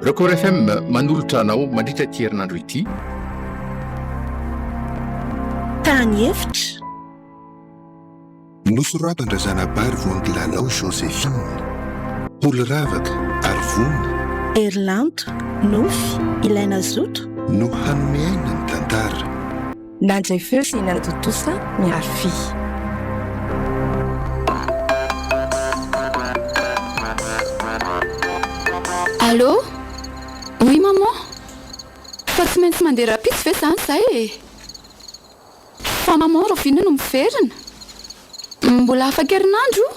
Record FM manolotra anao mandritra ty herinandro ity. Tany hevitra nosoratan-drazana bary voangilalao Joséphine Paoly Ravaka Arvona Erlanto Nofy Ilaina Zoto no hanome aina ny tantara Nandray feo sy nandotosa miarfi. Allô? Oui maman? Fa tsy maintsy mandeha rapide ve zany zay e? Fa maman Rovina no miverina. Mbola afaka herinandro?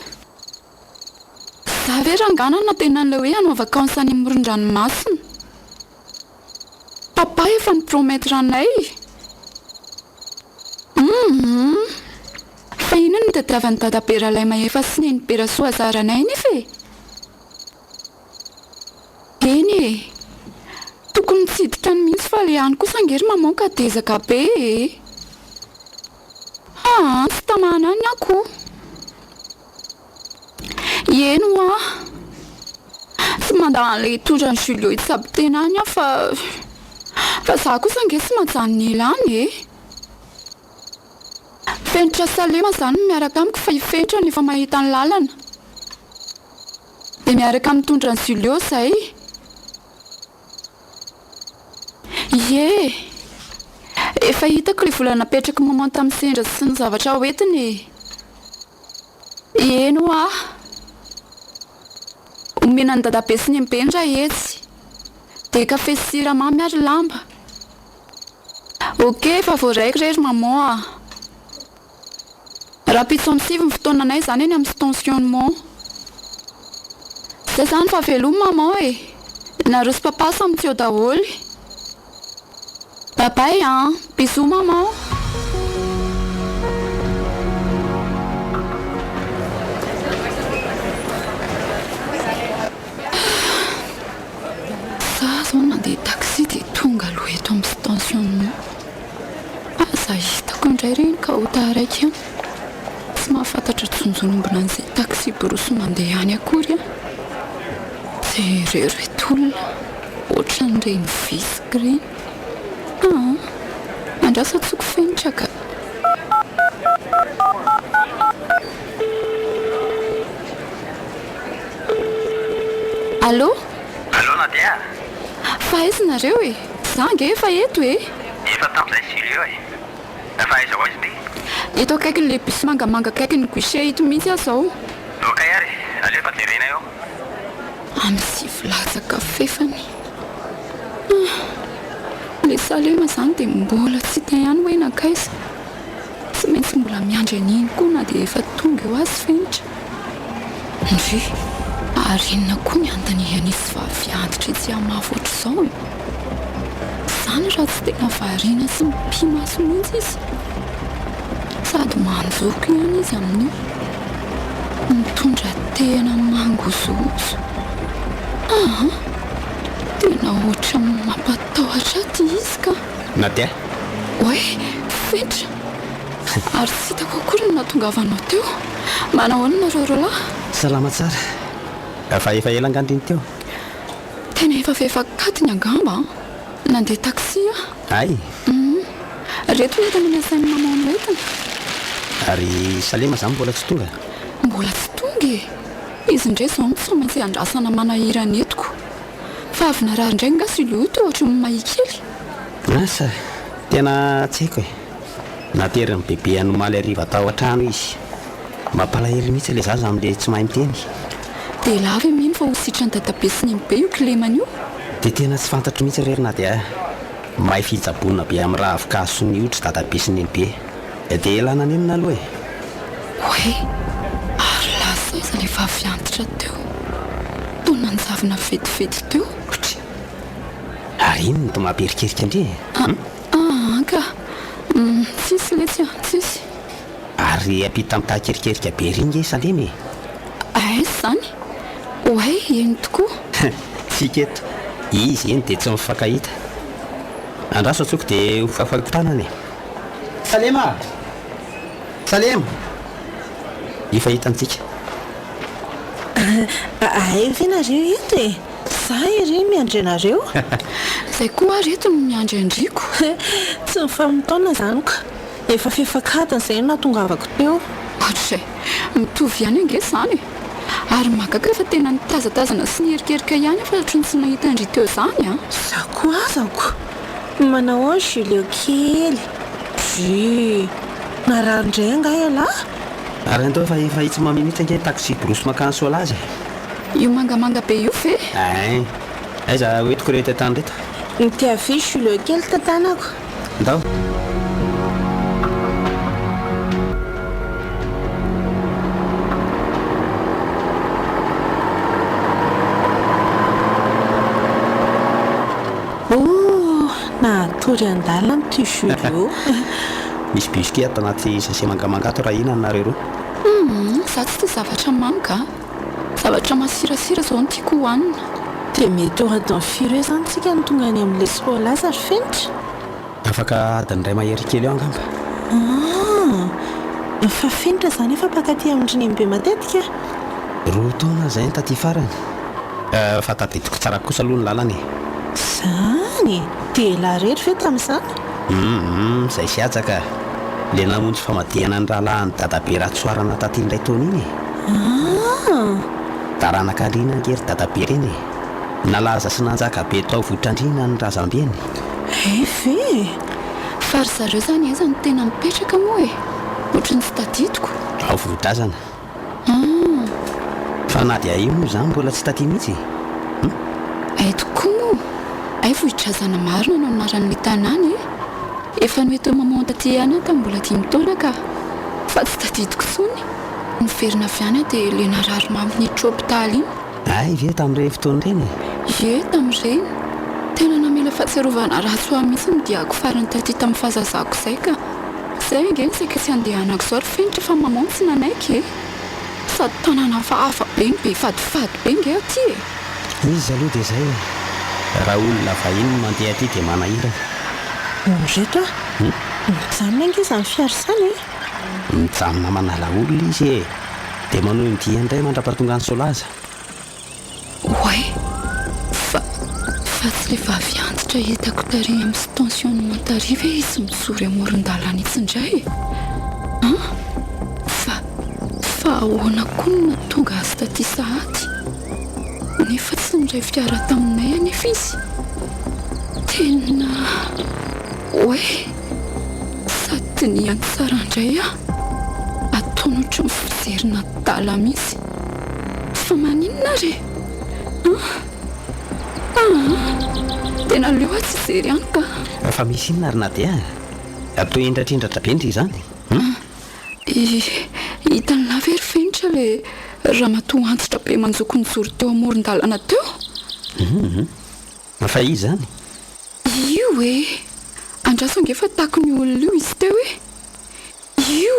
Za ve ranganana tena an'ilay hoe hanao vakansy any amoron-dranomasina. Papa efa nipromettre anay. Fa ino no tadiavan'ny dadabera lay maefa sy neny bera soa azaranay nefa e? Eny e, tokony mitsidika ny mihitsy fa le any kosa angery maman ka dezaka be e. Tsy tamana any ako. Eno tsy mandahan'ilay tondra ny Julio itsabo tena any fa za kosa ange sy manjanony elany e. Fenitra Salema zany miaraka amiko fa ifenitra nefa mahita ny lalana. De miaraka mitondra ny Julio zay. Ye, efa hitako le vola napetraka maman tamin'ny sendra sy ny zavatra hoentiny e. Eno omena ny dadabe sy ny mbendra etsy. De kafe sy siramamy ary lamba. Ok, fa voaraiko rery maman. Rapidso amin'ny sivy ny fotoananay zany eny amin'ny stationnement. Zay zany fa veloma maman e. Narosy papa samy teo daholy. Bye bye bisous maman. Za zao nandeha taxi dia tonga aloha eto amin'ny stationnement. Za hitako indray reny ka hotaraiky tsy mahafantatra tsonjonombona an'izay taxi borosy mandeha any akory dia ireo reto olona ohatran'ireny visika ireny. Andrasa tsoko fenitra ka. Allô? Allô Nadia? Fa aiza nareo e? Za nge efa eto e? Efa tamin'izay Julio e. Fa aiza ho aiza ty? Eto akaikin'ilay bus mangamanga akaikin'ny guichet hito mihitsy aho zao. Oka ary, alefa jerena eo. Amin'ny sivy latsaka fefany. Le Salema zany dia mbola tsy tia ihany hoe nakaiza. Tsy maintsy mbola miandry an'iny koa na dia efa tonga eo azy fenitra. Ndry, arinona koa ny antony anisy vavy antitra tsy hamafy ohatr'izao e. Zany raha tsy tena variana sy mpimaso mihitsy izy. Sady manjoko ihany izy amin'io. Mitondra tena mangozozo. Tena ohatra mampatahotra ty izy ka. Nadia? Oe, fenitra. Ary tsy hitako akory no nahatongavanao teo. Manao ahoana nareo roalahy? Salama tsara. Fa efa ela angandiny teo. Tena efa fefakatiny angamba. Nandeha taxi Ay. Reto entana miasain'ny maman noentana. Ary Salema zany mbola tsy tonga? Mbola tsy tonga e. Izy indray zao tsy maintsy andrasana manahirana etiko. Fa avy narary indray nga Julio to ohatra ny mahikely. Asa, tena tsy haiko e. Nateriny bebe anomaly ariva tao an-trano izy. Mampalahelo mihitsy le zaza amin'le tsy mahay miteny. Dia lava mihiny fa ho sitrany dadabe sy ny be io kilemany io. Dia tena tsy fantatro mihitsy rery Nadia. Mahay fijabonina be amin'ny raha avikaso ny hoditra dadabe sy ny be. Dia elana nenina aloha e. Oe, ary lasa iza le vavy antitra teo. Tona nanjavina vetivety teo. Ary ino no mamperikerika andre? Ka tsisy letsy tsisy. Ary apita amin'ny kerikeriky be ry nge Salema e. Aiza zany? Oe, eny tokoa. Tsika eto, izy eny dia tsy mifankahita. Andraso atsoko dia hofafakitanany e. Salema! Salema! Efa hitantsika. Efa nareo eto e. za iry miandry anareo izay koa reto no miandry andriko. tsy mifamitona zany ka efa fefakatany izay natongavako teo. Ohatr'izay mitovy ihany ange izany ary mahagaga efa tena nitazatazana sy niherikerika ihany fa ohatry ny tsy nahita andry teo izany a. Za koa azako manao ao Julio kely ju nararindray angay alahy. Ary andao efa itsy maminitra nge taxi brosy makany solazy. Io mangamanga be io ve? Ay, aiza hoentiko rehetra tany reto. Nitiavy Julio kely tantanako. Ndao. Nahatory andalina amin'ity Julio. Misy biscuit ato anaty sachet mangamanga ato raha inana nareo roa. Za tsy tia zavatra manga, zavatra masirasira zao no tiako hohanina. Dia mety eo adiny firy zany tsika no tonga any amin'ilay sola ary fenitra. Afaka adiny iray mahery kely eo angamba. Fa fenitra zany efa mpakaty amin'ny be matetika. Roa taona zay taty farany. Fa tadidiko tsara kosa aloha ny lalany. Zany dia larery ve tamin'izany? Zay sy atsaka le namonjy famadihana ny rahalahy ny dadabe ratsoarana taty indray taona iny. Taranakaliana ngery dadabe reny nalaza sy nanjaka be tao votrandrina ny razambiany. Ve Fary zareo zany aiza no tena mipetraka moa e ohatry ny tsy tadidiko. Ao vodrazana. Fa na dia io moa zany mbola tsy taty mihitsy. Ay tokoa moa ay vohitrazana marina no anaran'ny tanàna e. Efa noeto mamonta ty ihany ato mbola 10 taona ka fa tsy tadidiko tsony. Niverina avy any dia le narary maminiditra hôpitaly iny. Ay ve tamin'ireny fotoana ireny? Ye tamin'ireny tena namela fahatsiarovana ratsy ho mihitsy ny diako farany taty tamin'ny fahazazako izay ka izay nge saika tsy andehanako zao ary fenitra fa mamono tsy nanaiky e. Sady tanàna hafa be ny be fadifady be nge aty e. Izy aloha dia izay raha olona vahiny no mandeha aty dia manahirana. Reto mijanona ange izany fiara izany e. Mijanona manala olona izy e dia manao ny indray mandrapatonga ny solaza. Oay fa tsy le vavy antitra hitako tary amin'ny stationnement tariva izy mizory amoron-dalana itsy indray fa ahoana koa no natonga azy taty sahady nefa tsy niray fiara taminay anefa izy tena oe sady niany tsara indray ataony ohatry ny fijerina dala mihitsy fa maninona re tena leo tsy zery any ka Fa misy inona ary na dia atao indratr'indratra be ndry izany. hitany lavery fenitra le raha matoa antitra be manjoko ny zory teo amoron-dalana teo. Fa izy zany Io e andrasange fa tako ny olona io izy teo e. Io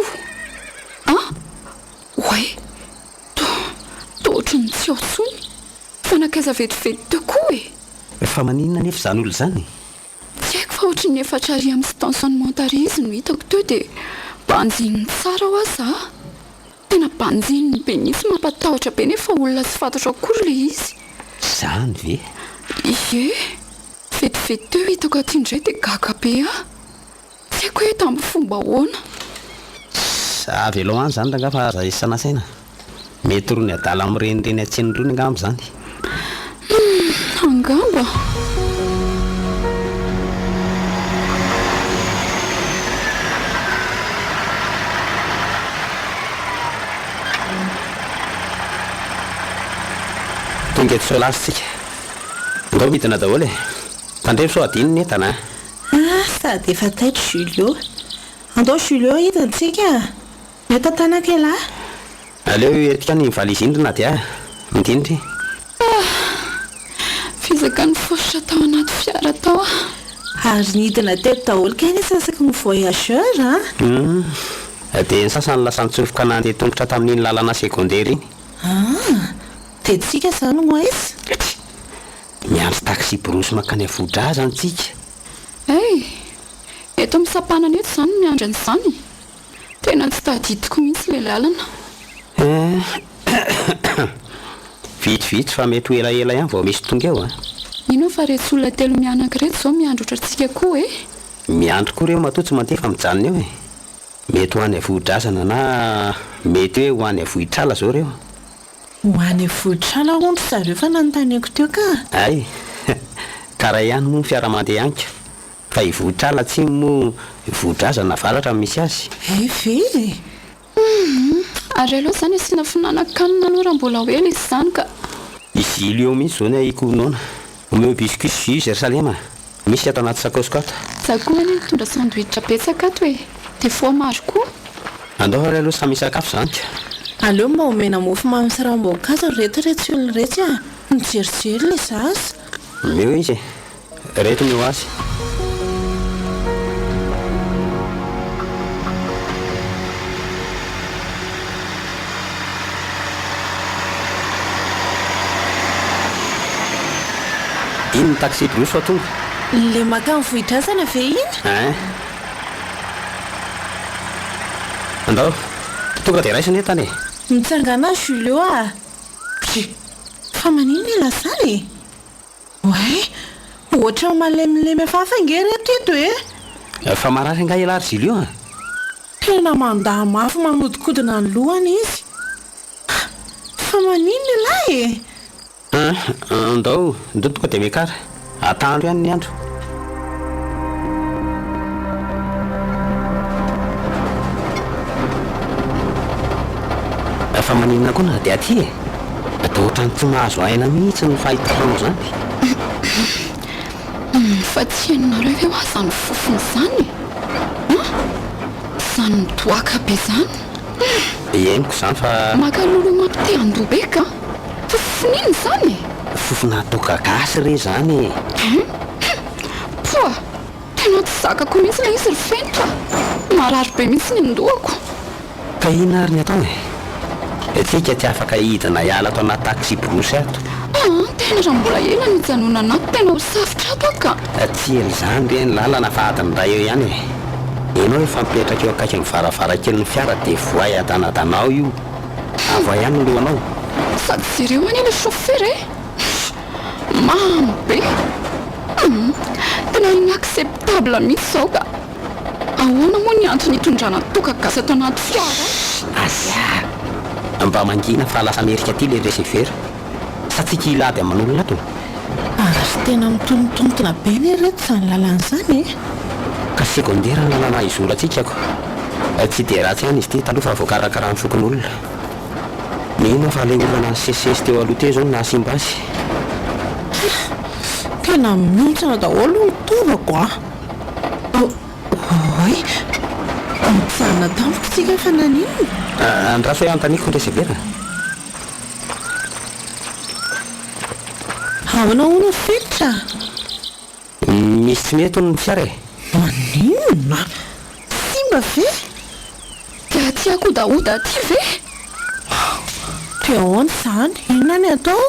oay tohatry ny tsy aotsony fanakaiza vetivety teo koa e. fa maninona nefa izany olo izany? Tsy haiko fa ohatry ny efatra ary amin'ny stationnement ary izy no hitako teo dia banjininy tsara ho aza tena banjininy be mihitsy mampatahotra be nefa olona tsy fantatra akory le izy. Zany ve? Ie vetivety teo hitako aty indray dia gaga be tsy haiko hoe tamin'ny fomba ahoana. Avy aloha any zany ranga fa aza isanasaina mety roa ny adala amin'irenireny atsiny roa ny angamba zany. Angamba tonga eto solasitsika ndao midina daholo e tandremo so adiny ny entana. Sady efa taitra Julio andao Julio hitantsika mety tanaka elahy. Aleo etika ny valizindrina dia mindindry fizaka ny fosotra tao anaty fiara tao ary nidina teto daholo ka ny sasaka ny voyageur dia ny sasany lasa nitsofoka nandeha tongotra tamin'iny lalana secondaire iny. dia tsika zany ho aiza miandry taxi brosy makany avodraza zany tsika. eto amin'ny sapanana eto izany miandry an'izany tena tsy tadidiko mihitsy le lalana. vitsivitsy fa mety ho elaela ihany vao misy tonga eo a. ino fa reto olona telo mianaka reto zao miandro ohatrantsika koa e. Miandro koa reo matoa tsy mandefa mijanona eo e. Mety ho any vohidrazana na mety hoe ho any vohitrala zao reo. Ho any vohitrala ondry zareo fa nanontaniako teo ka. Ay karaha ihany moa ny fiaramandeha anka fa ivohitrala tsy moa vohidrazana valatra misy azy. Ve ary aloha zany asiana finanankanina aloha raha mbola ho ela izy zany ka. Izy ilo eo mihitsy zao ny ikonoana omeo biscuit jus Jerusalema misy ato anaty sakaosy kata. Za koa ny mitondra sandwich betsaka ato e. Dia fromage koa. Andao ary aloha samy sakafo zany ka. aleo mba omena mofo mamy sy ranom-boankazo rehetra tsy olona rehetra mijerijery ilay zaza. Meo izy reto meo azy. Ino ny taxi brus fa tonga? Le maka ny vohidrazana ve iny? Andao tonga dia raisina etany e. Mitsangana Julio a. Fa manino ela zany? Way, ohatra malemilemy fafange reto eto e. Fa marary nga ela ary Julio a. Tena mandaha mafy manodikodina ny lohany izy. Fa manino ilay e? Andao ndao tonga dia mekara atandro ihany ny andro. Fa maninona koa na dia aty e. Atao ohatrany tsy mahazo aina mihitsy ny fahitako zany. Fa tsy hainonareo ve hoa zany fofony zany? Zany toaka be zany? Henoko zany fa makalolo mampite andobe ka? Fofon'iny zany? fofona toka gasy re zany. Poa, tena tsy zakako mihitsy ilay izy rifenitra. Marary be mihitsy ny ndohako. Ka ina ary ny atao e? Tsika tsy afaka hidina hiala ato anaty taxi brosy ato. Tena raha mbola ela ny hijanona anaty tena ho safotra ato ka. Tsy ely zany re ny lalana fa adiny ray eo ihany e. Ianao efa mipetraka eo akaiky ny varavarankelin'ny fiara dia voay adanadanao io. Avo ihany ny lohanao. Sady jereo any ilay chauffeur e. Mamy be. Tena inacceptable mihitsy zao ka. Ahoana moa ny antony hitondrana toka gasy ato anaty fiara? Aza mba mangina fa lasa Amerika aty le recevera sa tsika ilady aman'olona ato. Ary tena mitontontona be ny reto zany lalana zany e. Ka sekondera ny lalana izorantsika ko. Tsy dia ratsy ihany izy ty taloha fa voakarakara ny fokon'olona. Mino fa le olana sesesy teo aloha teo zao no nahasimba azy. Tena mihitsana daholo ny tovako a. Oy, mijanona tampoka tsika fa naninona? Andraso hoe antaniko ny recevera. Ahoana hono fenitra? Misy tsy mety ny fiara e. Maninona? Simba ve? Dia tiako dahoda aty ve? Dia ahoana zany? Inona ny atao?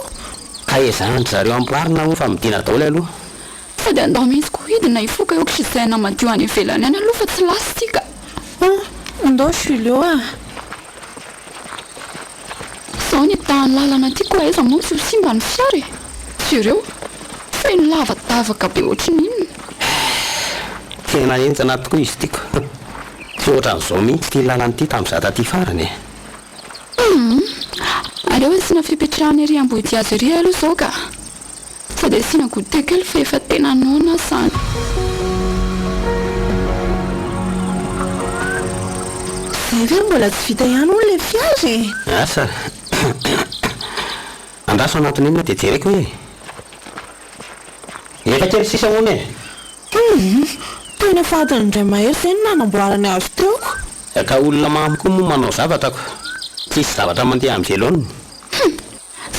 Ka ezany zareo amparina ho fa midina daholo aloha. Sady andao mihitsy ko hidina ifoka eo kisaina madio any ivelany any aloha fa tsy lasy tika. Andao Julio a. Zao ny tahan'ny lalana ty koa aiza moa tsy ho simba ny fiara e. Jereo feno lavadavaka be ohatran'inona. Tena enjana tokoa izy tiako. Tsy ohatran'izao mihitsy ty lalany ty tamin'izato aty farany e. Aleo asiana fipetrahana ery ambody azy ery aloha zao ka. Sady asiana goûter kely fa efa tena noana zany. Zay ve mbola tsy vita ihany hono le fiara e? Asa andraso anatin'inona dia jereko hoe efa kely sisa hono e. Tena fadiny indray mahery zay no nanamboarany azy teoko. Ka olona mamy koa moa manao zavatra ko. Tsisy zavatra mandeha amin'ny velony.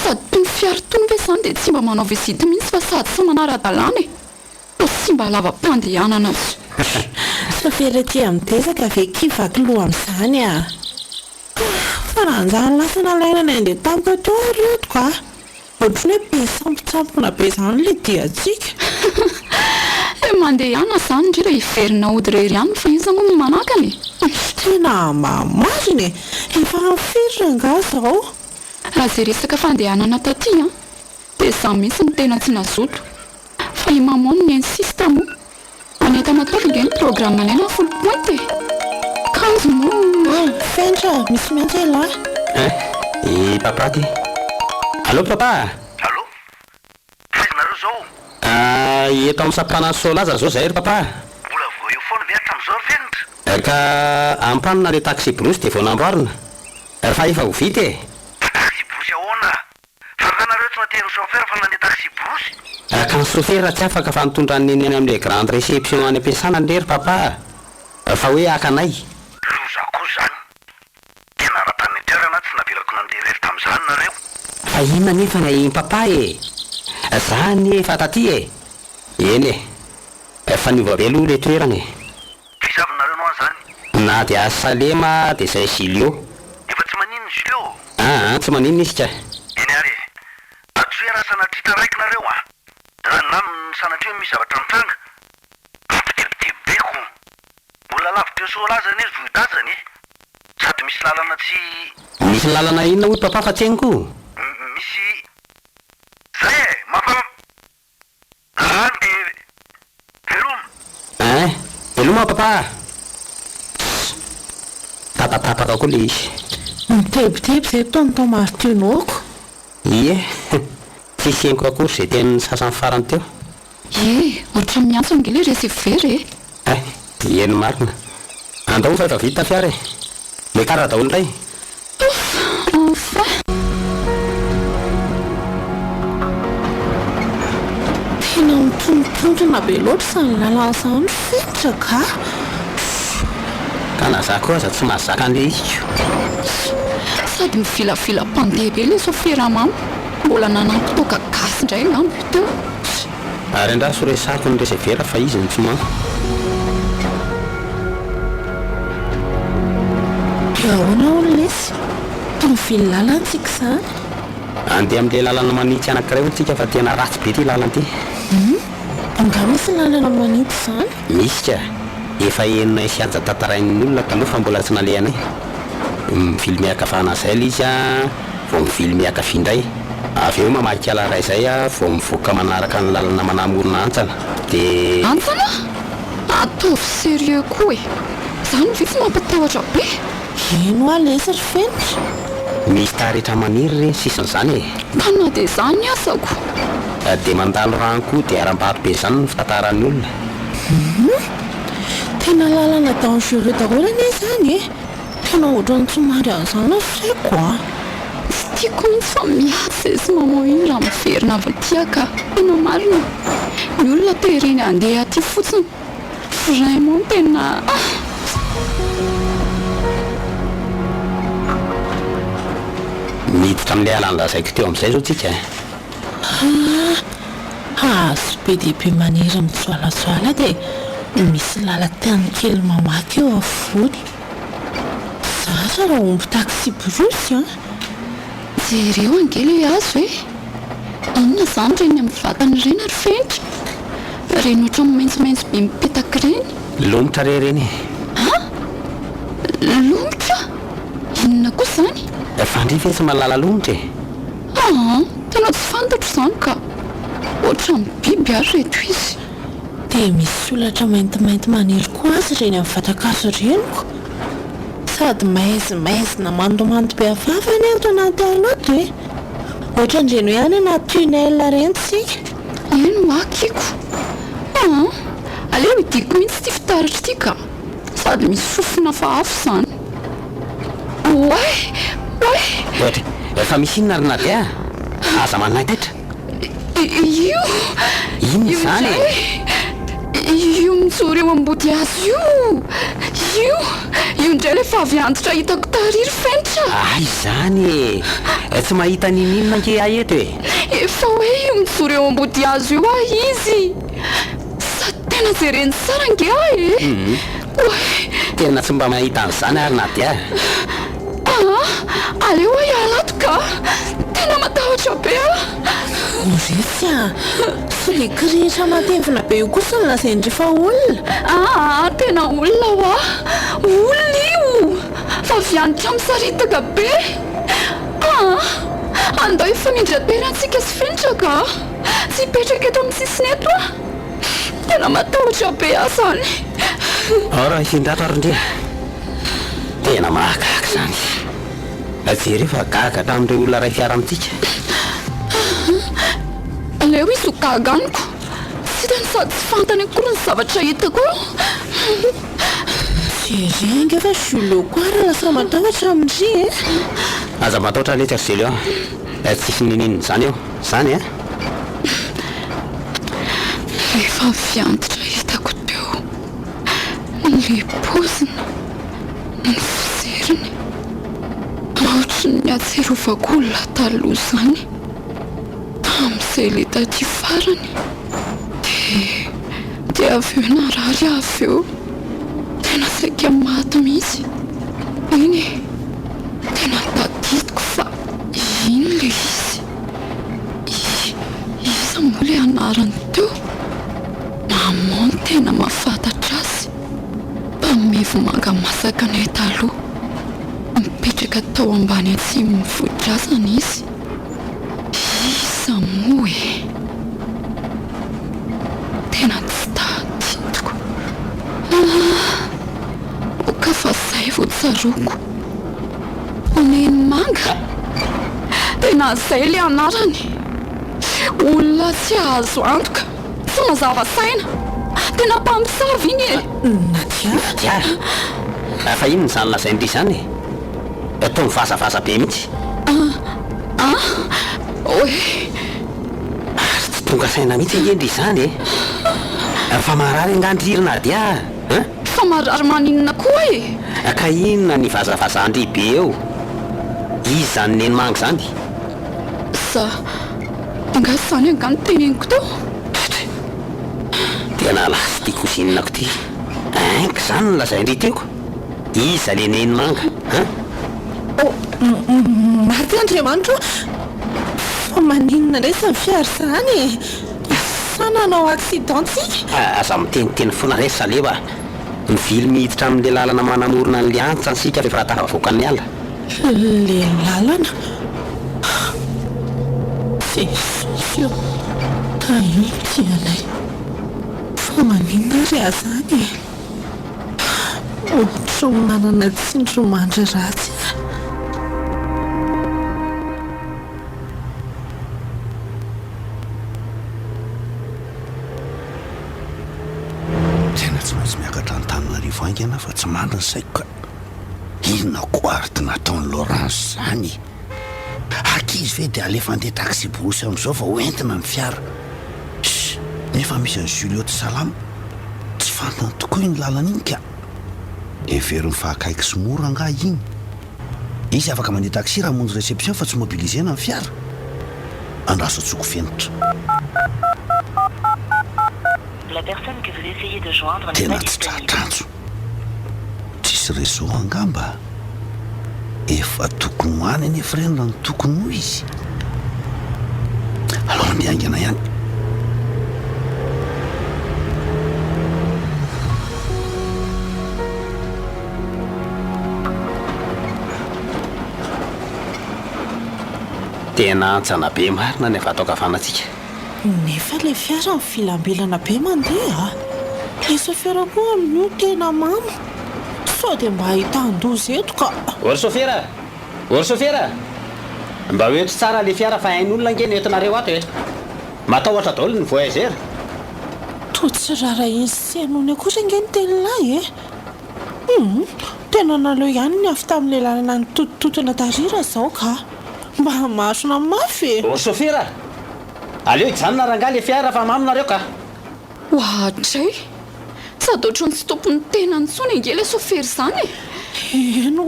Sady tony fiara tony ve zany dia tsy mba manao visity mihitsy fa sady sy manara-dalàna e. O sy mba lava-pandehanana azy. Fa fera ty amidezaka ve kivaky loha amin'izany a. Fa raha anjany lasa nalaina ny andeha tampoka teo retoko a. Ohatrany hoe be sampotsampona be zany le diatsika. Mandeha ihany zany ndrira hiverina ody rery ihany fa izy moa no manakany. Tena mamazina e. Efa firira nga zao. raha zay resaka fandehanana taty a dia za mihitsy ny tena tsy nazoto fa i mamony ny insiste mo maneta matolo nge ny programme alaina folo pointe kanjo mo fentra misy miantsela i papa ty allo papa allo faizinareo zao eto amin'ny sapana solaza zao zay ry papa mbola vo eo foana ve hatramin'izao ry fenitra ka ampanina le taxi brosy dia vao namboarina fa efa ho vita e taxi brosy ahoana fananareo tsy matery chauffeur fa nandeha taxi brosy ka ny chauffeur tsy afaka fa nitondranny eny amin'le grande réception any ampiasana ndrery papa fa hoe akanay loza koa zany tena raha-tany toerana tsy navelako nandeha rery tamin'izany nareo fa inona nefa ny papa e zany efa taty e eny e fa niova be aloha le toerana e fisavinareo no any zany na dia Salema dia zay Julio efa tsy manino ny Julio tsy manino izy ka eny ary atsoe raha sanatritra raiky nareo raha naminy sanatria misy zavatra mitranga mampitebitebeko mbola lavitra eo solazany izy vohitazany sady misy lalana misy lalana inona hoy papa fa tsy hainiko misy zay mafa any de veloma veloma papa tapatapaka koa le izy mitebiteby zay tonotao marotionoko ie tsisy hainiko akory zay tenin'ny sasany farany teo ohatra miantso angely resevery eny marina andao fa efa vita fiara e le kara daholo ndray tena mitontontona be loatra sany lalana fentra ka na za koa aza tsy mahazaka an'le iziko sady mivilavila mpandeha be le chauffeur mamo mbola nanampitoka gasy indray ngambo io teo ary andra soresako ny resevera fa izy ny tsy mano ahoana olo lesy tomivily lalantsika zany andeha amin'le lalana manitsy anankiray otsika fa tena ratsy be ty lalana ty anga misy lalana manitsy zany misy ka efa enina isianja tantarain'ny olona taloha fa mbola tsy nalehanay mivily miakavana zay la izy vao mivily miakavy indray avy eo mamaky ala ray zay vao mivoaka manaraka ny lalana manamorona antsana dia antsana ataovy sérieux koa e zany vitsy mampatahotra be ino alesa ry fenitra misy taretra maniry reny sisin'izany e mpana dia zany asako dia mandalo rano koa dia aram-baro be zany ny fitantaran'ny olona tena lalana dangereux daholo ane zany e tena ohatrany tsy mary an'izany asaiko sy tiako mihitsy fa miasa izy mamoa iny raha miverina avy tiaka tena marina ny olona tereny andeha aty fotsiny vraiment tena miditra amin'ilay alan'lazaiko teo amin'izay zao tsika azo be dehibe maniry mitsoalasoala dia misy lala tany kely mamaky eo avony zara raha omby taxi brosy jereo angely azo e inona zany reny amin'ny vatany reny ary fentra reny ohatra maintsomaintso be mipetaka reny lomotra re reny lomotra inona koa zany fandrifa tsy malala lomotra e tena tsy fantatro zany ka ohatra amin'ny biby ary reto izy dia misy solatra maintimainty maniry koa azy reny amin'ny vatakazo reniko sady maizimaizina mandomando be afafany eto anaty aloto e ohatra ndreny hoe any anaty tunnel reny tsika eno akiko aleo idiko mihitsy ty fitaratra ty ka sady misy sofina fa afo zany ohatra efa misy inona rina dia aza manaitra io ino zany io mijoro eo ambody azy io indray lefa avy antitra hitako tariry fentra ay zany tsy mahita nininona nke ay eto e efa hoe io mijoro eo ambody azy io izy sady tena jereny sara nge tena tsy mba mahita an'izany ary na dia aleo ialato ka tena matahotra be resy solekirihitra matevina be io kosa ny lazaindrefa olona tena olona olona io fa vianitra misaritaka be andao ifanindra-toerantsika sy fentraka tsy hipetraka eto amin'ny sisiny eto a tena matahotra be azany raha ifindratra arindre tena mahagaga zany ajery efa gaga tamin'ireo olona ray fiara amintsika aleo izy ho gaganiko tsy tany sady tsy fantany akory ny zavatra hitako jerenge fa julio koa raha lasa matahotra amindry aza matahotra letra ry jelio tsy fininina zany eo zany efa viantitra hitako teo le pozina ny fiseriny ohatry ny atserovako olona taloha zany tamin'izay le taty farany dia avy eo narary avy eo tena saika maty mihitsy iny tena tadidiko fa ino le iza moa le anarany teo mamony tena mahafantatra azy mpamevo manga masaka nay taloha mipetraka tao ambany atsimo vodrazana izy iza moa tena tsy tadidiko oka fa zay vo tsaroko oneny manga tena zay le anarany olona tsy ahazo antoka tsy mazava saina tena mpampisavy iny natia fa ino ny zany lazaindry zany atao mivazavaza be mihitsy oe ary tsy tonga saina mihitsy ngendry zany fa marary angandririna dia fa marary maninona koa ka inona ny vazavazandry be eo izy zany neny mangy zany za anga zany angano teneniko tao tena lasy ty kosinako ty ainky zany ny lazaindry teoko iza le neny manga maty andriamanitro fa maninona indray samy fiary zany sananao accidentsika aza miteniteny foana ray saleva mivily mihiditra amin'le lalana manamorona n'le antsa ansika rehefa raha tafavoakany ala le lalana jesosio taity anay fa maninona ry azany ohatra manana tsindromandry ratsy tena tsy maintsy miakatra ny tananarivo aingana fa tsy mandra ny saiko ka inona koarity nataony Laurence zany akizy ve dia alefa andeha taxi brosy amin'izao fa hoentina ny fiara nefa misy any Julio ty salama tsy fantany tokoa iny lalana iny ka everiny fahakaiky sy mora nga iny izy afaka mandeha taxi raha mondy réception fa tsy mobilisena ny fiara andraso atsoko fenitra La personne que vous essayez de joindre n'est tena pas tsy disponible. tratranjo tsisy réseau angamba efa tokony hoany any efrena ny tokony ho izy alors miaingana ihany tena antsana be marina ny efa ataokafanatsika nefa le fiara ny filambelana be mandeha le sofera koa amin'io tena mamo sao dia mba hitan-dozy eto ka ory sofera mba hoentry tsara le fiara fa hain'olona nge nentinareo ato matahotra daolo ny voyageur to tsy rara iny sy anony akory nge ny telonay tena naleo ihany ny avy tamin'le lalana ny totototona tarira zao ka mba masona mafy ory sofera aleo hijanona ranga le fiara fa maminareo ka ohatray sady ohatrany tsy tompony tena ntsony nge le sofery zany eno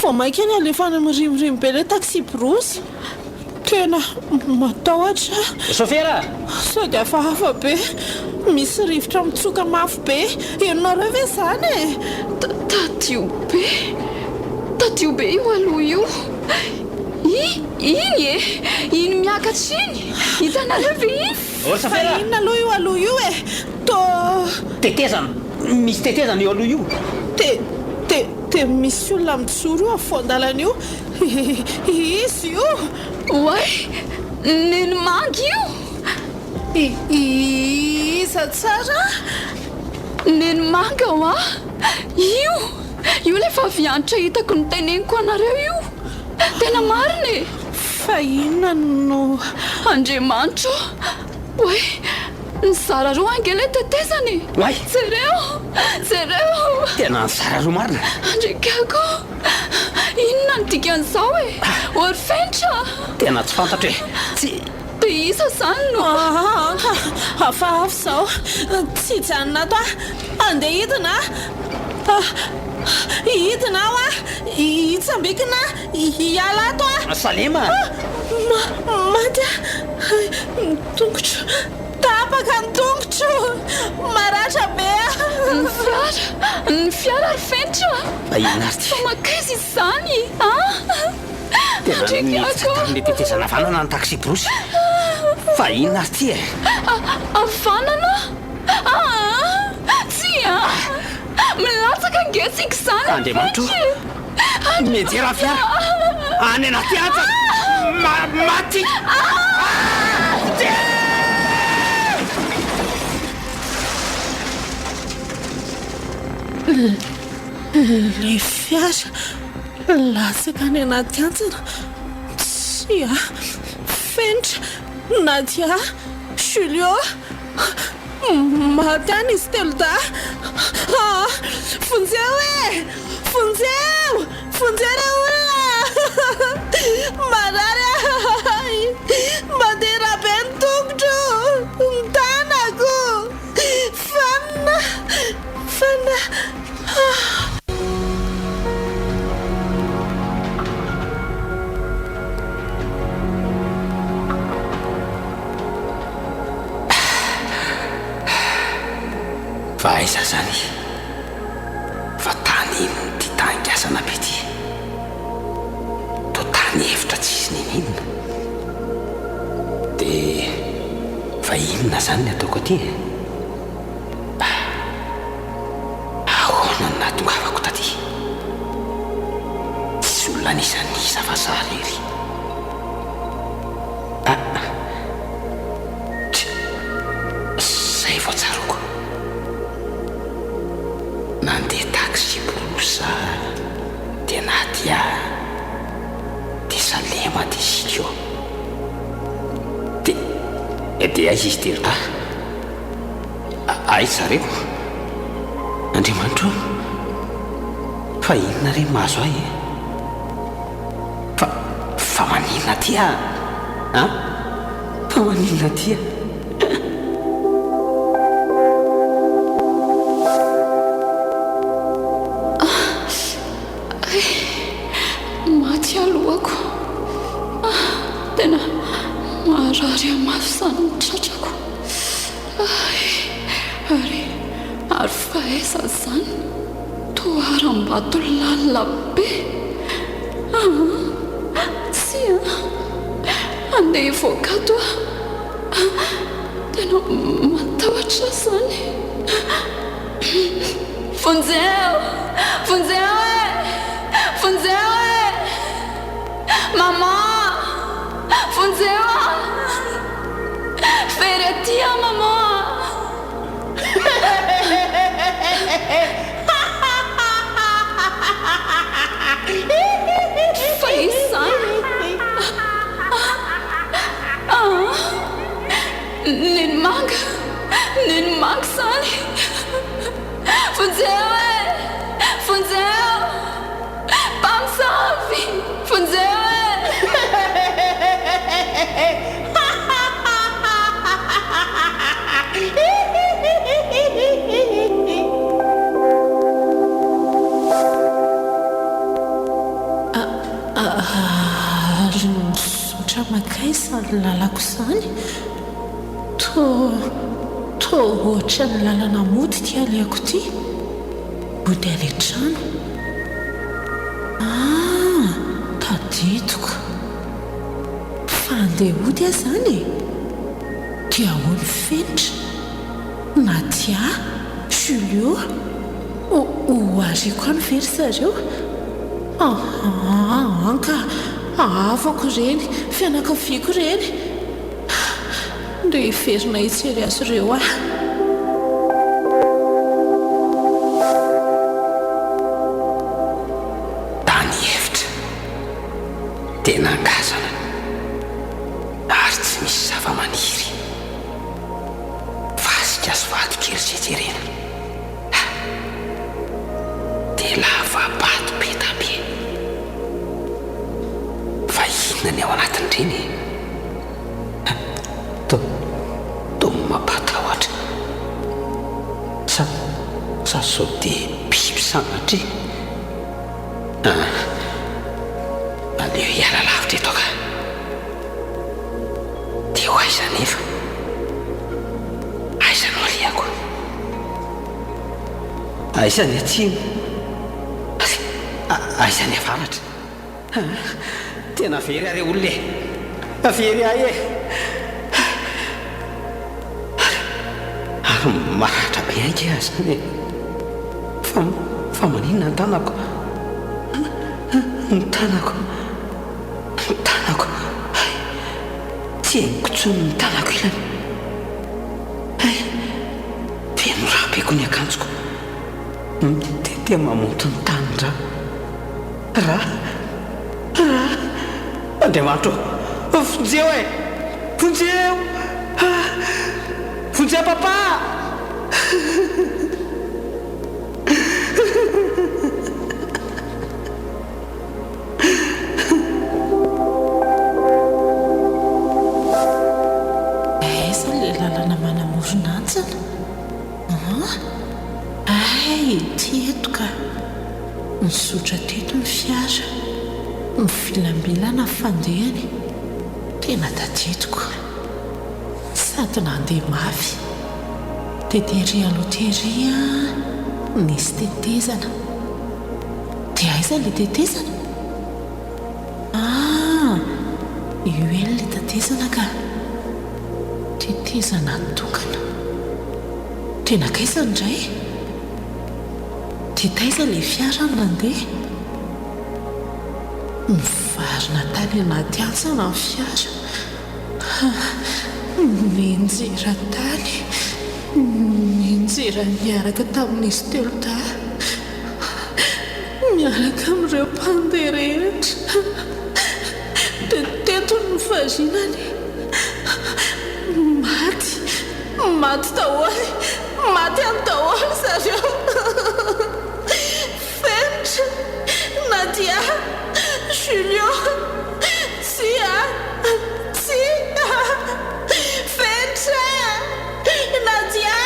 vo maika ny alefana mirimirimy be le taxi brosy tena matahotra sofera sady hafahafa be misy rivotra mitsoka mafy be enonao reo ve zany tadio be io aloha io iny iny miakatra iny hitanareo ve iny fa inona aloha io to tetezana misy tetezana eo aloha io te misy olona mitsoro io afondalana io izy io oay neny mangy io iza tsara neny manga ho io lefa vianitra hitako ny teneniko anareo io tena marina fa inona no Andriamanitra oay ny sara roa angela tetezany oay jereo tena ny sara roa marina andrikako inona ny dikan'izao ory fentra tena tsy fantatra hoe tsy de isa zany no hafahafa zao tsy janona to andeha hidina hidina aho hitsambikina hiala ato salema maty tongotro tapaka ny tongotro maratra be ny fiara ry fentra inarty fa makaizy izany tena ny tetezana vanana ny taxi brosy fa inona ty avanana tsy milatsaka ngesika zany Andriamanitra mijera fiara any anaty aja maty le fiara latsaka any anaty antsana tsy fentra nadia Julio maty any izy telo da fonjeo re olona marary mandeha be ny tongotro ny tanako fana fa aiza zany fa tany ino ty tangasana be ty to tany hevitra tsisy ninina de fa inona zany ny ataoko aty ahoana ny natongavako taty tsisy olona nisanisa fa sarery zay vao tsaroko nandeha taxi borosa de nadia de salema de sikio de aiza izy terita aiza zareo Andriamanitra fa inona re mahazo ahy fa maninona ty fa maninona ty maty alohako tena marary amafisany mitratrako ary faeza zany toaram-bato lalina be tsy andeha hivoakato tena matahotra zany fonjeo mama fonjeo fery aty mama fa izany neny manga zany fonjeo pamsavy fonjeo misotra makaiza ny lalako zany to ohatra ny lalana mody ty aleako ty mody aletrano taditoko fa andeha ody a zany dia olo fenitra Nadia Julio ho ariko any very zareo anka Avako ireny, fianakaviako ireny. Nde hiverina hitsery azy ireo aho. Tany hevitra tena angazana ary tsy misy zava-maniry fasika sy vadikely jejerena dia lava-bato be tabe fa inona ny ao anatin'ireny tomo mampatahotra sa sao dia biby sanatry aleo hiala lavitra eto ka dia ho aiza nefa aiza no aliako aiza ny atsimo aiza ny avaratra tena very are olona very ahy ary maratra be aika azy fa maninona ny tanako ny tanako tsy hainikotsony ny tanako ilany feno raha beko ny akanjoko dia mamoto ny tany raha andriamanitro vonjeo vonjeo papa Tietoka misotra teto ny fiara mifilambilana fandehany tena tatietoko sady nandeha mafy teteria loteria nisy tetezana dia aiza le tetezana io eny le tetezana ka tetezana tokana tena kaizana indray taiza le fiara ny nandeha mivarina tany anaty antsana ny fiara ninjera miaraka tamin'izy telo ta miaraka amin'ireo mpandeha rehetra dia teto ny vazinany maty taholy maty any taholy zareo Nadia, Julien, Tia, Fentra, Nadia,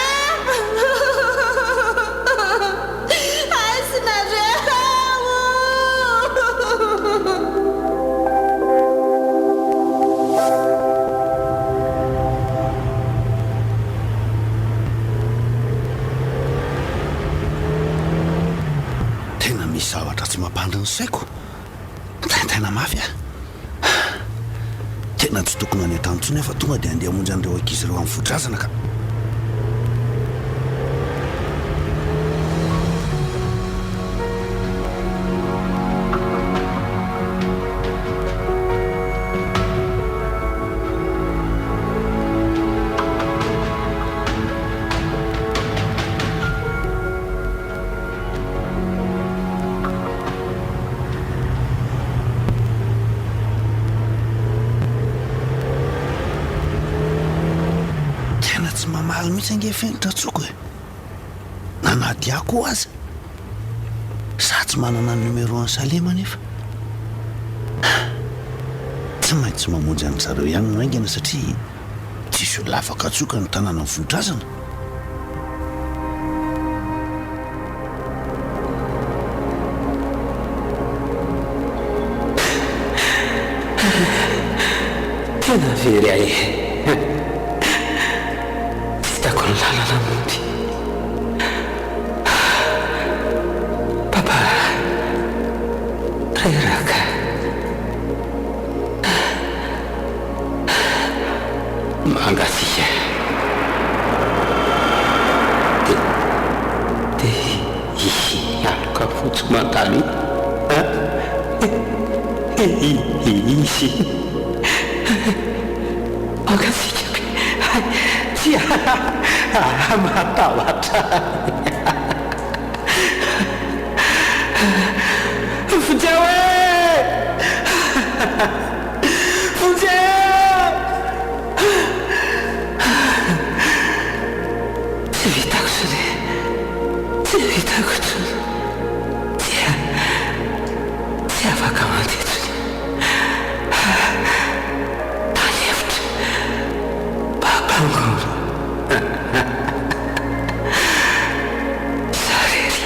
zavatra tsy mampandry ny saiko tena mafy tena tsy tokony any an-tanontsony fa tonga dia andeha hamonjy an'ireo ankizy ireo amin'ny fodrazana ka mihitsy angefenitra tsoko nanadiako azy sa tsy manana ny numero any Salema nefa tsy maintsy mamonjy any zareo ihany no aingana satria tsisy olona afaka tsoka ny tanàna ny vohidrazana tena very ahy lalana mody papa reraka mangasia de aloka fotsy mandalo izy akatsika tsy matahotra Fonjeo Fonjeo tsy vitako sony tsy vitako tsony tsy afaka mantsetsony tanevitra babangolo sarery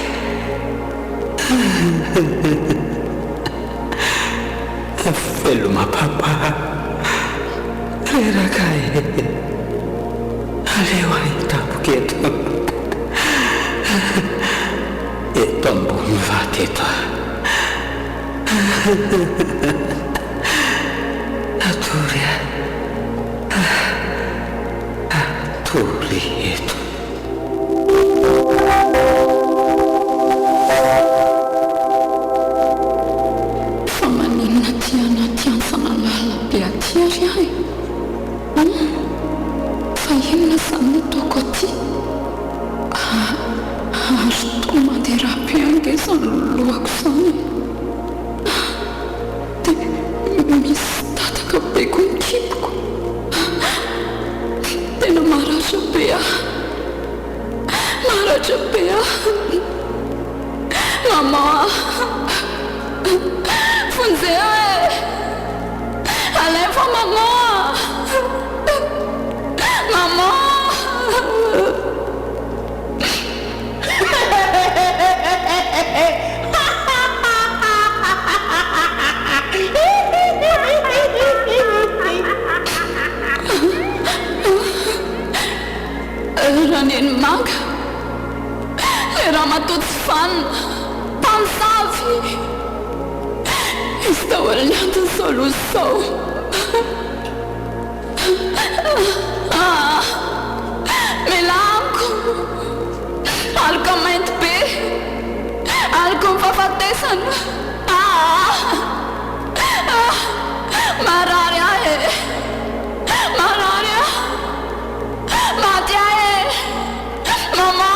veloma papa reraka aleo ahitaboketo eto ambony vaty eto atory atory eto fa maninona tiana tiansana lalabe atiary ahy fa inona zany ataoko aty ary to manderabe angezany lohako zany dia misy tataka be ko nikipoko tena maratra be mama Fonjeo alefa mama rahaneny manga le raha matotsy vanina mpansavy izy daholo ny antony zao lozy zao melanko alika mainty be aliko mifafatesana marary ahy marary maty ahy mama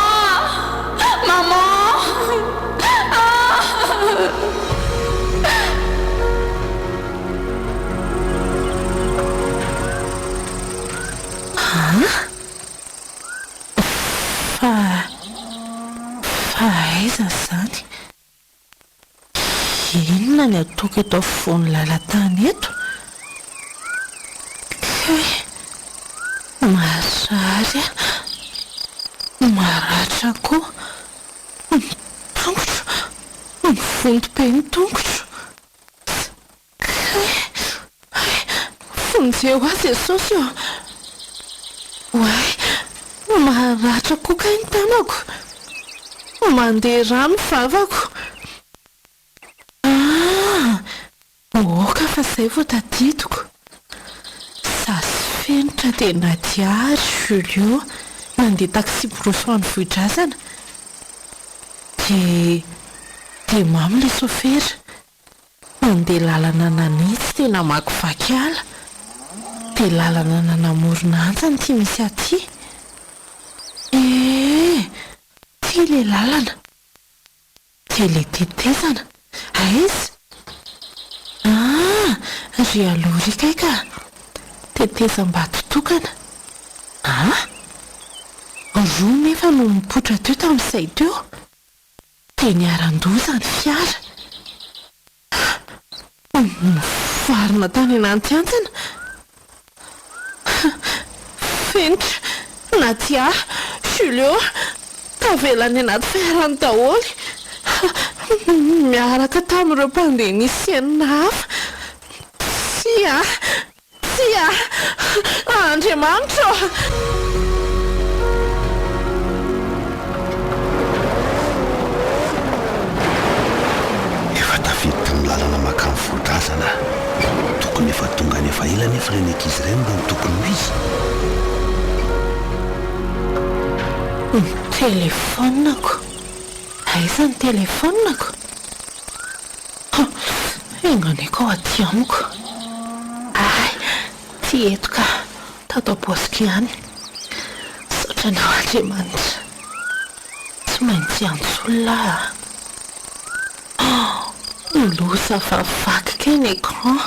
aiza zany inona ny ataoko eto afovoany lalatany eto marary maratra koa tongotro mivonto be ny tongotro Fonjeo azy Jesosy way maratra koa ka ny tanako mandeha rano vavako oka fa zay vao tadidiko sasy fenitra dia Nadiary Julio mandeha taxi brosoany vohidrazana dia mamy le sofera mandeha lalana nanitsy tena makivaky ala dia lalana nanamorona antsany ty misy aty ty le lalana dia le tetezana aizy ry alory kay ka tetezam-batotokana roa nefa no mipotra teo tamin'izay teo dia niaran-doza ny fiara varina tany ananty antsana fenitra Nadia Julio tavelany anaty fiarany daholy miaraka tamin'ireo mpandeha nisy enina hafa tsia Andriamanitra efa tafiditra ny lalana makamy vohidrazana tokony efa tonga ny efa ela nefa ireny ankizy ireny mba ny tokony ho izy telefonako aiza ny telefonako enganeko ao aty amiko. Ay, ty eto ka tatao bosika ihany. Saotra anao Andriamanitra, tsy maintsy antsolona. Losa fa vakika ny écran.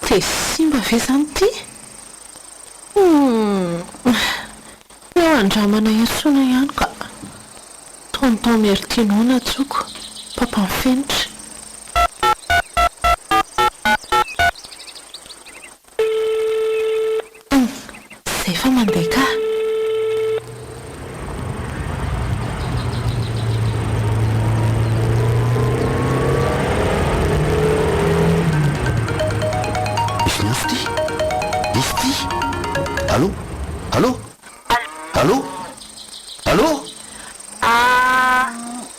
Dia simba ve zany ty? Eo andramana iatsona ihany ka. Tonton Mertino natsoko, papamfenitra. Zay fa mandeha ka. Allô? Allô? Allô? Allô?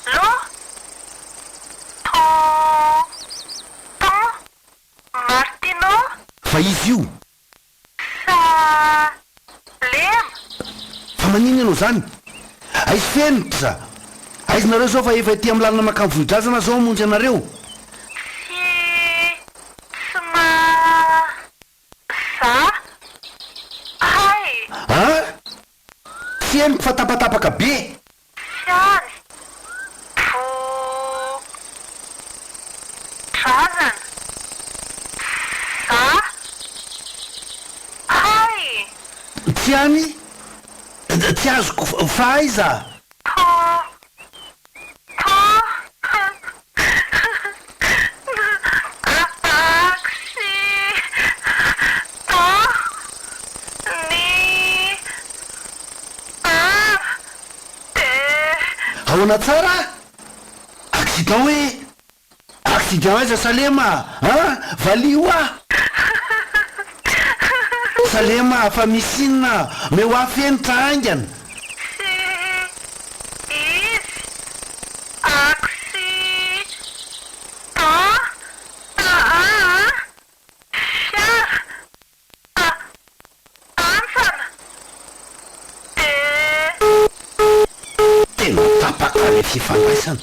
Allô? Tonton Martino? Fa izy io? Salema? Fa manino ianao zany? Aizy fenitra? Aizynareo zao fa efa ety amin'ny lalana makany vohidrazana zao amonjy anareo? Tsy hainy fatapatapaka be. Siany drazana za hay tsy hany tsy azoko fahaiza. Ahoana tsara? Accident hoe? Accident aiza Salema? Valio ah! Salema fa misy inona? Meo afenitra aingana. Fifandraisana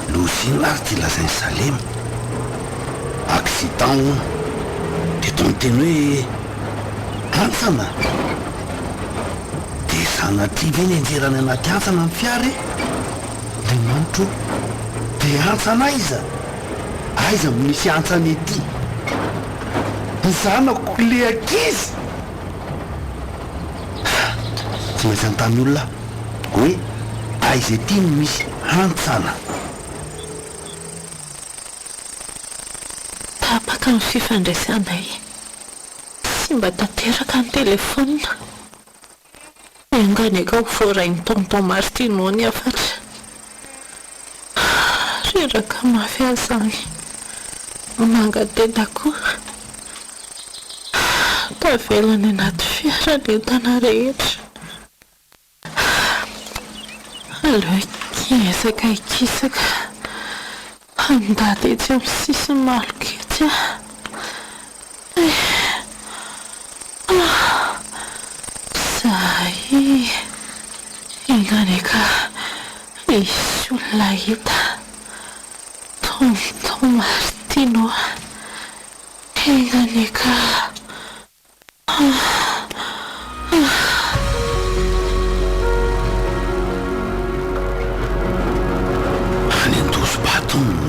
losina ary ty lazainy Salema accident hono de tonteny hoe antsana de sanatria ve ny anjerany anaty antsana ny fiary le manotro de antsana aiza aiza misy antsana ety ny zanako le akizy tsy maintsy antany olona hoe aiza ety no misy antsana. Tapaka ny fifandraisanay, sy mba tanteraka ny telefona. Enganeka ho voarainy Tonton Martino ny afatra. Reraka mafy azany, mangatenda koa. Tavelany anaty fiara l'entana rehetra. Aleo ikisaka andady etsy amin'ny sisiny maloko etsy zay enganeka misy olona hita Tonton Martino enganeka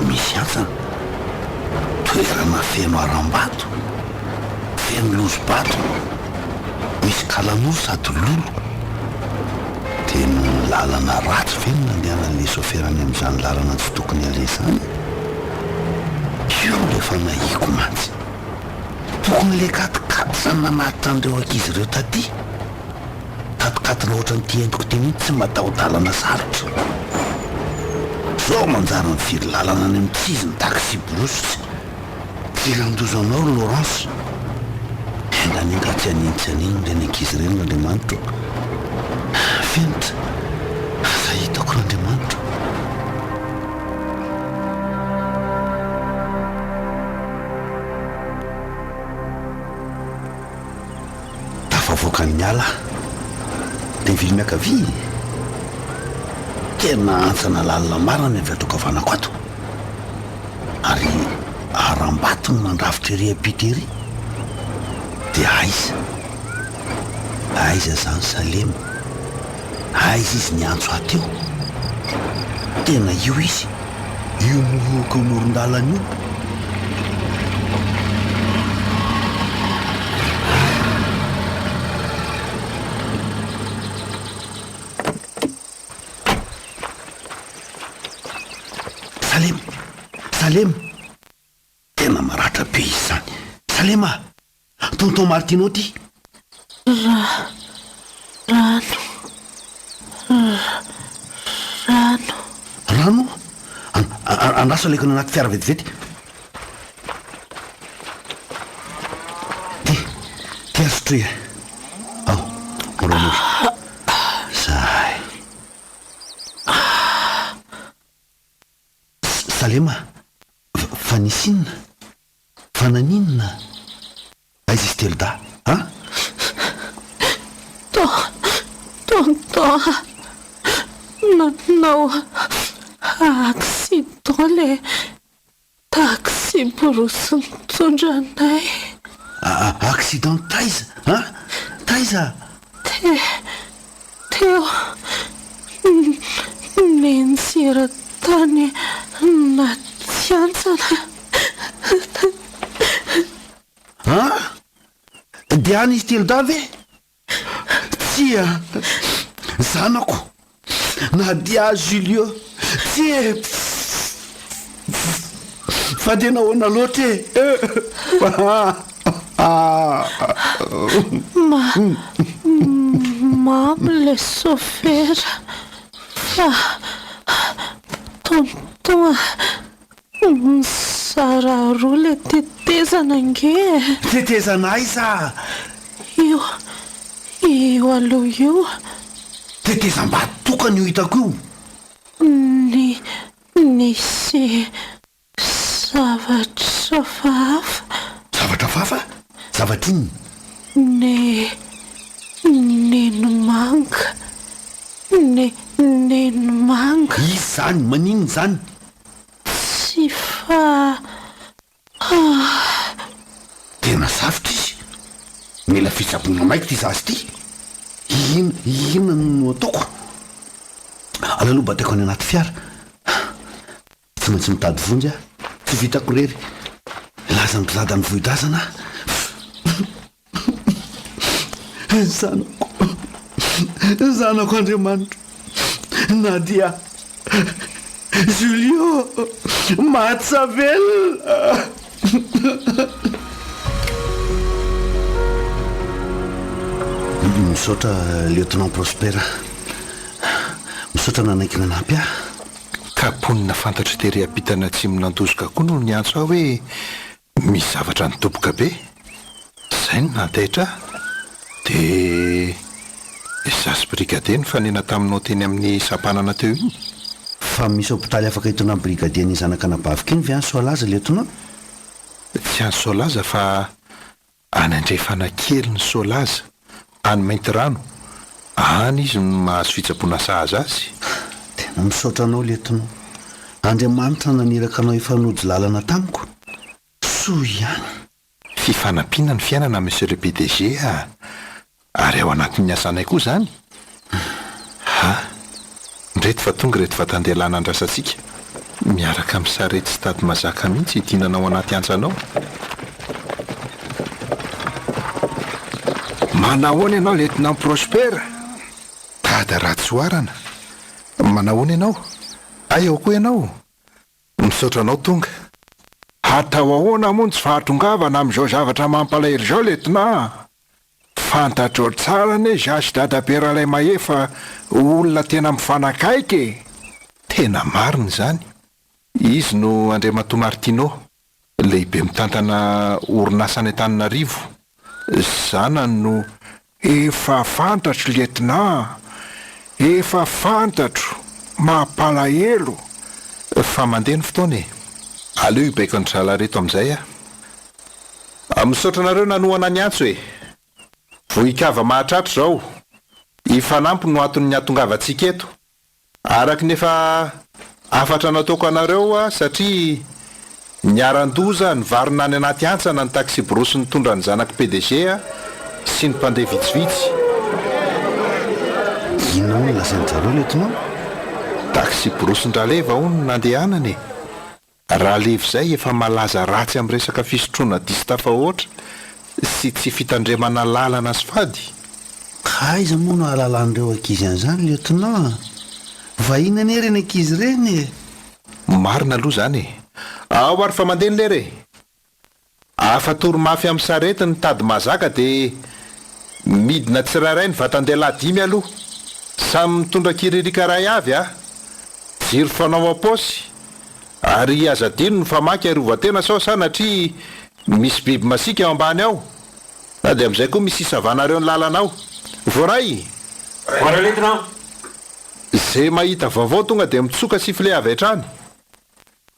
misy antsana toerana feno aram-bato feno lozo-bato misy kalan'olo sady lolo de no lalana ratsy feno nandehanan'le soferany amin'izany lalana tsy tokony alezany io lefa nahiko mantsy tokony le katikaty zany namatitra an'ireo ankizy ireo taty katikaty loatra ny ty entiko ty mihitsy tsy mataho-dalana sarotra zao manjary mifiry lalana any amin'ny tsizy ny taxi brosy tsy landozanao Laurence enganinga tsy anintsy aniny le ny ankizy reny n'Andriamanitra fenitra aza hitako n'Andriamanitra tafavoakany miala de vily miakavy tena antsana lalina marina ny aviatroko avanako ato ary aram-bato no mandrafitra ery apitery dia aiza zany Salema, aiza izy niantso ateo, tena io izy io mohoaka moron-dalana io. Salema, tena maratra be izy zany. Salema, tonton Martino ty. Rano? Andraso alekana anaty fiara vetivety. Ty azotre. Ao, moramora. Zay. Salema, fa nisinina, fa naninona, aiza izy telo da, ha? Tonton, nanao accident le taxi borosy nitondra anay. Accident taiza, ha? Taiza? Teo nensira tany natsiantsana. Ha? Dia any izy telo da ve? Tsia, zanako, na dia Julio, tsia, fa dia nahoana loatra Mam le chauffeur fa tonton sara roa le tetezana nge. Tetezana aiza? Io aloha io. Tetezam-bato tokany io hitako io. Nisy zavatra fahafa. Zavatra fahafa? Zavatra inona? Nenomanga. Nenomanga. Izy zany, maninona zany? Tsy fa... Tena safotra izy. Mila fitsaboana maika ty zazy ty. Inona no ataoko? Alaloha bateko any anaty fiara. Tsy maintsy mitady vonjy aho. Tsy vitako rery. Laza mipizada ny vohidrazana. Zanako Andriamanitra. Nadia. Julio. Matsavel. Misaotra lieutenant Prospera. Misaotra nanaiky nanampy aho. Kaponina fantatra tery ampitana tsy minantozoka koa no niantso aho hoe misy zavatra nitoboka be. Zay no nantaitra dia zasy brigadier nifanena taminao teny amin'ny sampanana teo iny. Fa misy hôpitaly afaka hitona amin'ny brigadier ny zanaka anabavika iny ve any Soalaza lieutenant? Tsy any Soalaza fa any andrefana kely ny Soalaza, any Mainty Rano. Any izy no mahazo fitsaboana sahaza azy. Tena misaotra anao lieutenant. Andriamanitra naniraka anao ifanojy lalana tamiko. Soa ihany. Fifanampiana ny fiainana monsieur le PDG ary ao anatin'ny asanay koa zany. Reto fa tonga reto fa tandelana andrasantsika. Miaraka amin'ny sarety sy tady mazaka mihitsy hitinanao anaty antsanao. Manahoana ianao lieutenant Prospera? Tady Ratsoarana. Manahoana ianao? Ao koa ianao? Misaotra anao tonga. Atao ahoana moa tsy fahatongavana amin'izao zavatra mampalahelo izao lieutenant. Fantatrao tsara ane zasy dadaberalay mahefa olona tena mifanakaiky. Tena marina zany. Izy no Andriamatoa Martino, lehibe mitantana orinasa any Antananarivo. Zanany no efa fantatro lieutenant. Efa fantatro mampalahelo. Fa mandeha ny fotoana e. Aleo ibaiko ny drala reto amin'izay misaotra anareo nanoana ny antso e. Vohikava mahatratra zao. Ifanampy no aton'ny atongavantsika eto. Araka nefa afatra nataoko anareo satria Niaran-doza ny varina any anaty antsana ny taxi brosy nitondra ny zanaky PDG sy ny mpandeha vitsivitsy. Inona no lazainy zareo letonao? Taxi brosy ndraleva hono nandehanany. Raha leva izay efa malaza ratsy amin'ny resaka fisotroana diso tafahoatra sy tsy fitandremana lalana sy fady. Aiza moa no ahalalan'ireo ankizy an'izany letonao? Vahina anie reny ankizy reny. Marina aloha zany. Ao ary fa mandeha ny lere. Afatory mafy amin'ny sarety ny tady mazaka dia midina tsirairay ny vatan-dehilahy 5 aloha. Samy mitondra kiririka ray avy jiro fanao am-paosy. Ary azadino ny famaky arovatena sao sanatria misy biby masika ao ambany ao. Na dia amin'izay koa misy isavanareo ny lalanao. Voray. Izay mahita vaovao tonga dia mitsoka sifle avy hatrany.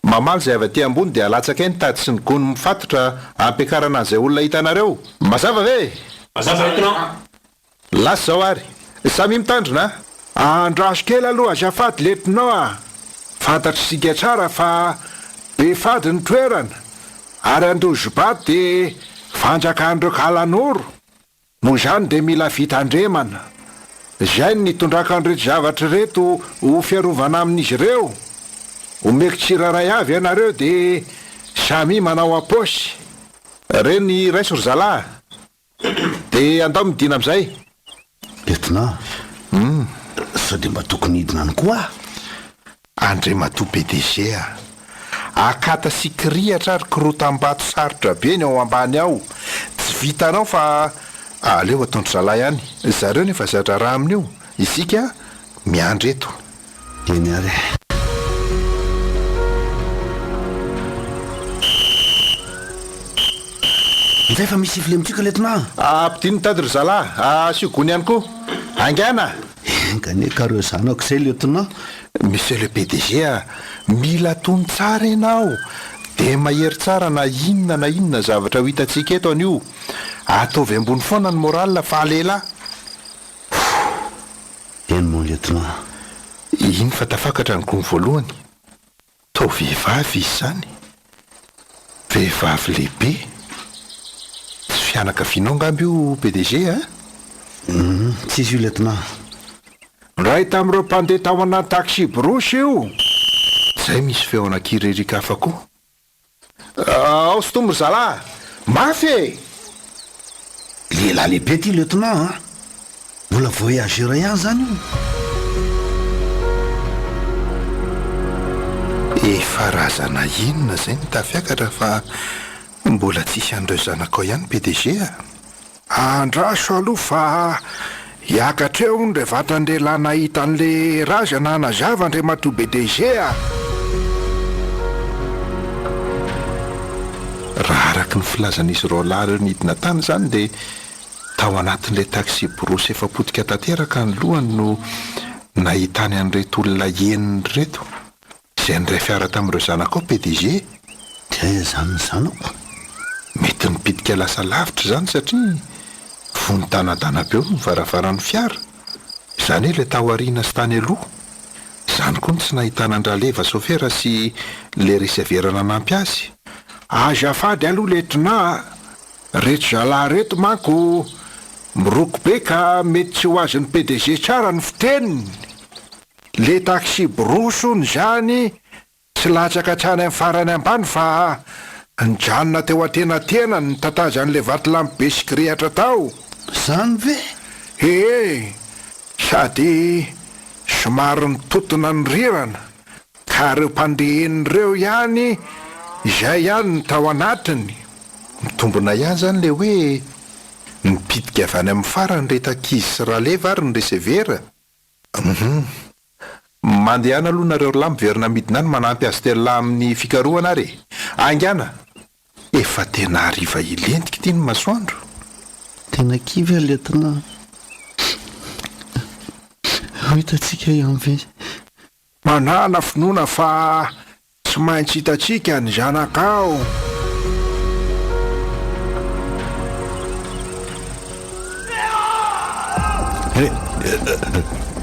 Mamaly izay avy aty ambony dia alatsaka ny tady sy ny gony mifatotra ampiakarana an'izay olona hitanareo. Mazava ve? Mazava letonao. Lasa zao ary. Samy mitandrina. Andraso kely aloha azafady letonao fantatry sika tsara fa be fady ny toerana. Ary androzobaty dia fanjakan'ireo kalanoro. Noho izany dia mila vitandremana. Izay nitondraka an'ireto zavatra reto ho fiarovana amin'izy ireo. Omeko tsiraray avy ianareo dia samy manao am-paosy. Reny raiso ry zalahy. Dia andao midina amin'izay. Letonao. Sao dia mba tokony hidina any koa. Andre Mato PDG akata sy kirihatra ary kirotam-bato sarotra be ny ao ambany ao. Tsy vitanao fa aleo ataondry zalahy ihany. Zareo nefa zatra raha amin'io. Isika miandry eto. Eny ary. Izay fa misy sifle mitsika letonao. Ampidiny tady ry zalahy. Asio gony ihany koa. Angana. Engane kareo zanako izay letonao. Monsieur le PDG mila tony tsara ianao. Dia mahery tsara na inona zavatra ho hitantsika eto an'io. Ataovy ambony foana ny moral fa lehilahy. Eny moa letonao. Iny fa tafakatra ny gony voalohany. Tao vehivavy izy zany. Vehivavy lehibe. Tsy fianakavianao ngamby io PDG Tsisy io letonao. Ray tamin'ireo mpandeha tao anaty taxi brosy io. Zay misy feo anakiririka hafa koa. Ao sy tombo ry zalahy. Mafy. Lehilahy lehibe ty letonao mbola voyagera ihany zany io. Efa razana inona zay ny tafiakatra fa mbola tsisy an'ireo zanakao ihany PDG Andraso aloha fa hiakatreo ny re vatan-dehilahy nahita an'le razana nazava Andre Mato PDG Raha araky ny filazan'izy roa lahy ireo nidina tany zany dia tao anatin'ilay taxi brosy efa potika tanteraka ny lohany no nahitany an'ireto olona eniny reto izay ndray fiara tamin'ireo zanakao PDG. Dia zany zanako. Mety nipidika lasa lavitra zany satria vonontanadana be eo ny varavaran'ny fiara. Izany hoe ilay tao aoriana sy tany aloha. Izany koa ny tsy nahitana andraleva sofera sy le reseverana anampy azy. Azafady aloha letonao. Reto zalahy reto manko miroko be ka mety tsy ho azon'ny PDG tsara ny fiteniny. Le taxi brosony zany tsy latsaka trany amin'ny farany ambany fa nijanona teo antenatena ny tataza an'le vatolampy be sy kirihatra tao. Zany ve? Sady somary nitotona ny rirana ka ireo mpandehen'ireo ihany izay ihany ny tao anatiny. Mitombona ihany zany le hoe nipidika avy any amin'ny farany retan-kizy sy raleva ary ny resevera. Mandehana aloha nareo lahy miverina midina any manampy azy telo amin'ny fikarohana ary. Angana. Efa tena hariva ilentika ity ny masoandro. Tena kivy letonao. Hitantsika ihany ve? Manana finoana fa tsy maintsy hitantsika ny zanakao.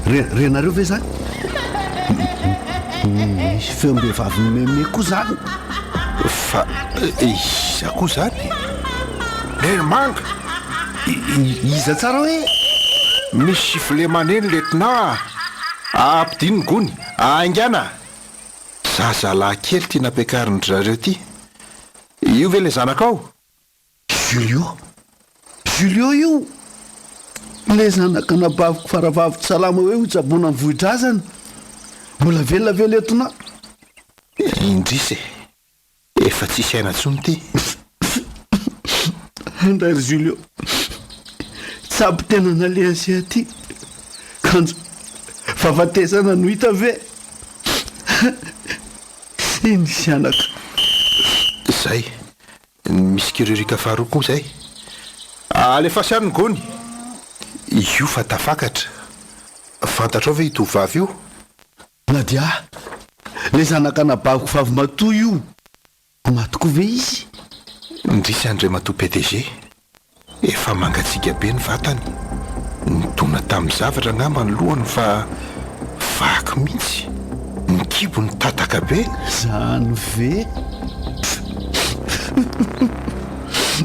Renareo ve zany? Misy feom-behivavy mememe koa zany. fa iza koa zany Lermanga iza tsara hoe misy sifle maneny letina ampidiny gony aingana zazalahy kely tia nampiakariny zareo ty io ve le zanakao Julio io le zanaka nabaviko faravaviko salama hoe hojabona mivohidrazana mbola velona ve letona indrisy efa tsisy aina ntsony ty andray ry Julio tsapy tena naleha se aty kanjo fahafatesana no hita ve iny sy anaka zay misy kirurika faharoa koa zay alefa sy any gony io fa tafakatra fantatrao ve itovavy io nadia le zanaka nabaviko favy matoa io matoko ve izy indrisy andray matoa PDG efa mangatsiaka be ny vatany nitona tamin'ny zavatra ngamba ny lohany fa vaky mihitsy ny kibo ny tataka be zany ve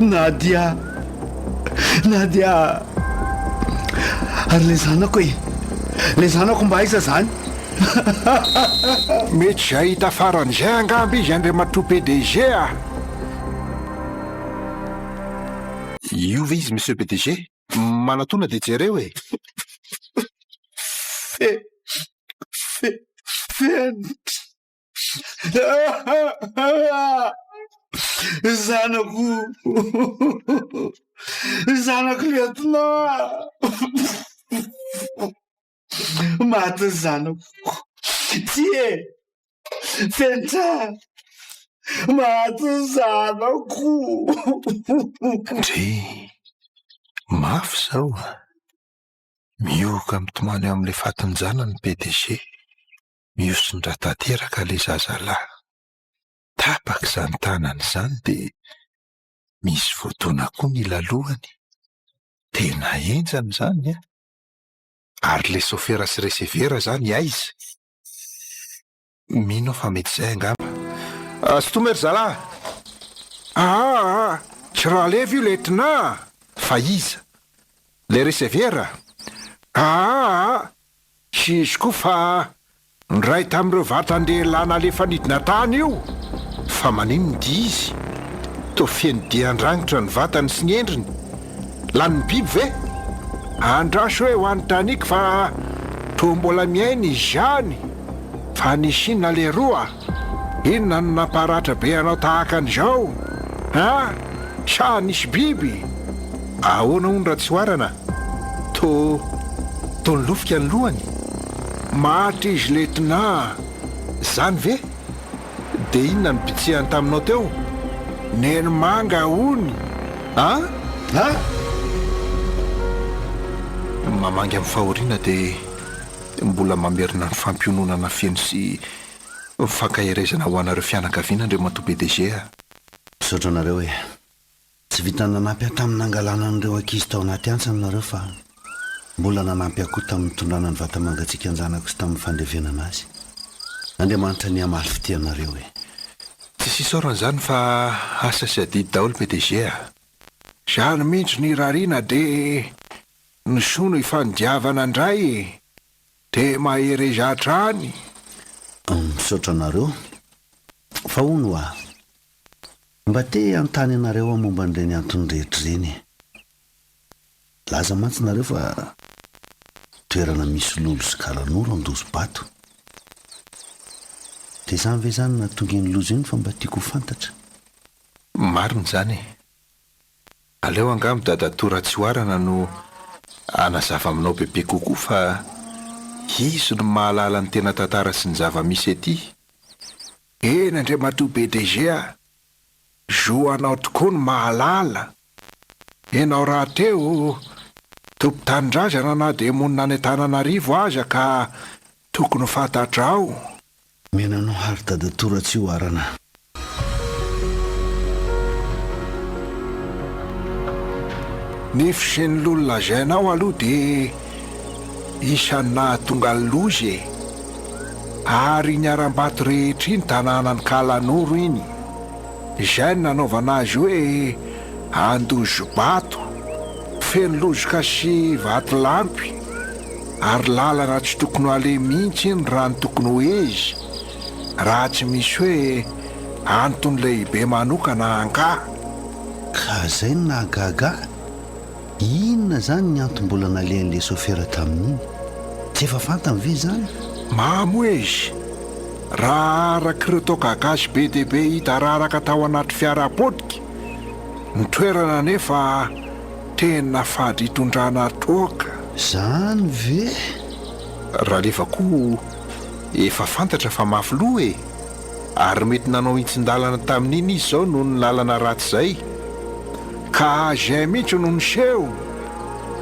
Nadia ary le zanako mba aiza zany mety zay hita faran'izay angamba izy andray matoa PDG io ve izy monsieur PDG manatona de jereo e zanako letona maty zanako ty e fentra maty zanako ndre mafy zao mioka mitomany amin'le fatinjana ny PDG miosondra tanteraka le zazalahy tapaka zany tanany zany de misy fotoana koa ny lalohany tena enjany zany ary le sofera sy resevera zany aiza mino fa mety zay angamba stomery zalahy tsy raha levy io letina fa iza le resevera sy izy koa fa ndray tamin'ireo vatandehalana alefa nidina tany io fa manino ny dia izy to fieny dian-drangitra ny vatany sy ny endriny lany biby ve andraso hoe ho any tanika fa to mbola miaina izy zany fa nisinna le roa inona no namparatra be anao tahaka an'izao sa nisy biby ahoana hono raha tsy hoarana to nilofika ny lohany maty izy letina zany ve de inona ny pitsihany taminao teo neny manga ony mamangy amin'ny fahoriana de mbola mamerina ny fampiononana feno sy mifankahirezana ho anareo fianakaviana ndreo matoa PDG misaotra anareo hoe tsy vita nanampy tamin'ny nangalana an'ireo ankizy tao anaty antsany nareo fa mbola nanampy akoa tamin'ny tondrana ny vata mangatsika anjanako sy tamin'ny fandevenana azy andriamanitra ny amaly fitianareo hoe tsy sisoran'izany fa asa sy adidy daholo PDG zany mihitsy ny rariana de ny sono ifandiavana indray de maherezatra any misaotra anareo fa hono mba te antany anareo momba n'ireny antony rehetra ireny laza mantsy nareo fa toerana misy lolo sy karanoro andozo bato de zany ve zany natonga ny lozo iny fa mba tiako ho fantatra mariny zany aleo angamba dadatora tsy hoarana no anazava aminao bebe kokoa fa izy no mahalala ny tena tantara sy ny zava-misy ety eny andre matoa PDG zoanao tokoa ny mahalala enao raha teo tompo-tanindrazana na de monina any Antananarivo aza ka tokony fantatra ao menanao hary dadatora tsy hoarana ny fiseny lolona zainao aloha de isan'ny nahatonga ny lozy ary ny aram-bato rehetra iny tanàna ny Kalanoro iny izay nanaovana azy hoe andozo bato feno lozoka sy vato lampy ary lalana tsy tokony ho ale mihitsy iny raha ny tokony ho izy raha tsy misy hoe antony lehibe manokana anga. Ka zay no nahagaga. Inona zany ny antom-bola nalehan'le sofera tamin'iny? Tsy efa fantany ve zany? Mamo izy raha araky reto gagasy be dehibe hita raraka tao anaty fiarapotika ny toerana nefa tena fady hitondrana toaka. Zany ve? raha lefa koa efa fantatra fa mafy loha e, ary mety nanao hitsin-dalana tamin'iny izy zao noho ny lalana ratsy zay ka zay mihitsy no niseho.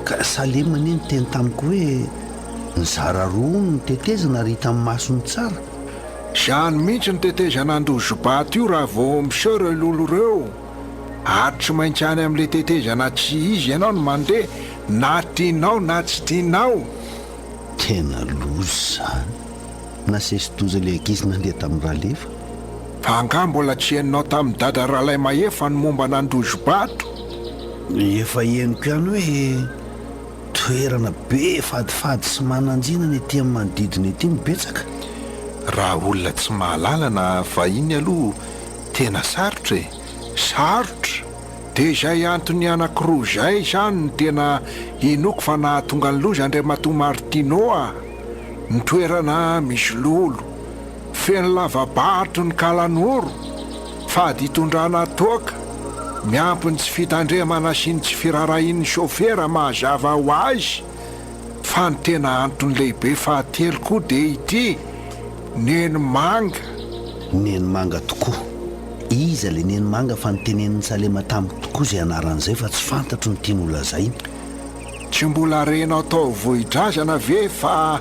Ka salemana iny teny tamiko hoe ny zara roa ny tetezana ary hita amin'ny masony tsara. Zany mihitsy ny tetezana andozo bato io raha vao miseho ireo lolo ireo ary tsy maintsy any amin'le tetezana tsy izy ianao no mandeha na tianao na tsy tianao. Tena lozy zany. Nasesidoza le ankizy nandeha tamin'ny rahalefa. Fa anga mbola tsy hainao tamin'ny dada rahalay mahefa ny momba nandozo bato. Efa henoko ihany hoe toerana be fadifady sy mananjina ny ety amin'ny manodidina ety mibetsaka. raha olona tsy mahalala na vahiny aloha tena sarotra e. Sarotra dia izay antony anankiroa zay zany ny tena inoko fa nahatonga ny loza Andriamatoa Martinoa. Ny toerana misy lolo feno lavabahatro ny kalanoro fady hitondrana toaka miampy ny tsy fitandremana sy ny tsy firarahin'ny sofera mahazava ho azy. Fa ny tena antony lehibe fahatelo koa dia ity neny manga. Neny manga tokoa. Iza le neny manga fa nitenen'ny Salema tamiko tokoa izay anaran'izay fa tsy fantatro ny tiany ho lazaina. Tsy mbola renao tao vohidrazana ve fa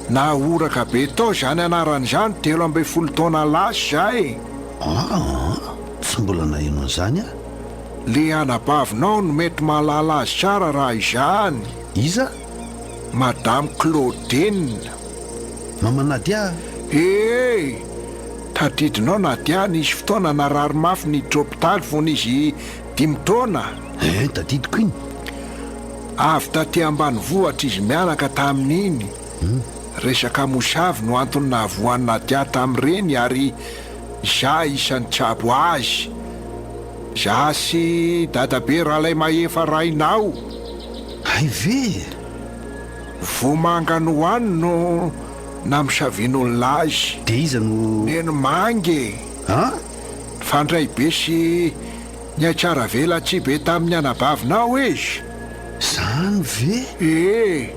naoraka be tao zany anaran'izany 13 taona lasa zay. Tsy mbola naheno an'izany a. Le anabavinao no mety mahalala azy tsara raha izany. Iza? Madame Claudine. Mama Nadia? Tadidinao Nadia nisy fotoana narary mafy ny hôpitaly fony izy 5 taona. Tadidiko iny. Avy taty ambanivohitra izy mianaka tamin'iny. Resaka mosavy no antony nahavoan'ny Nadia tamin'ireny ary za isan'ny tsabo azy. Za sy dadabe rahalay mahefa rainao. Hay ve? Vomanga no hoany no namisavian'olona azy. Dia iza no... Neny mange. Fandray be sy ny atsara vela tsy be tamin'ny anabavinao izy. Zany ve?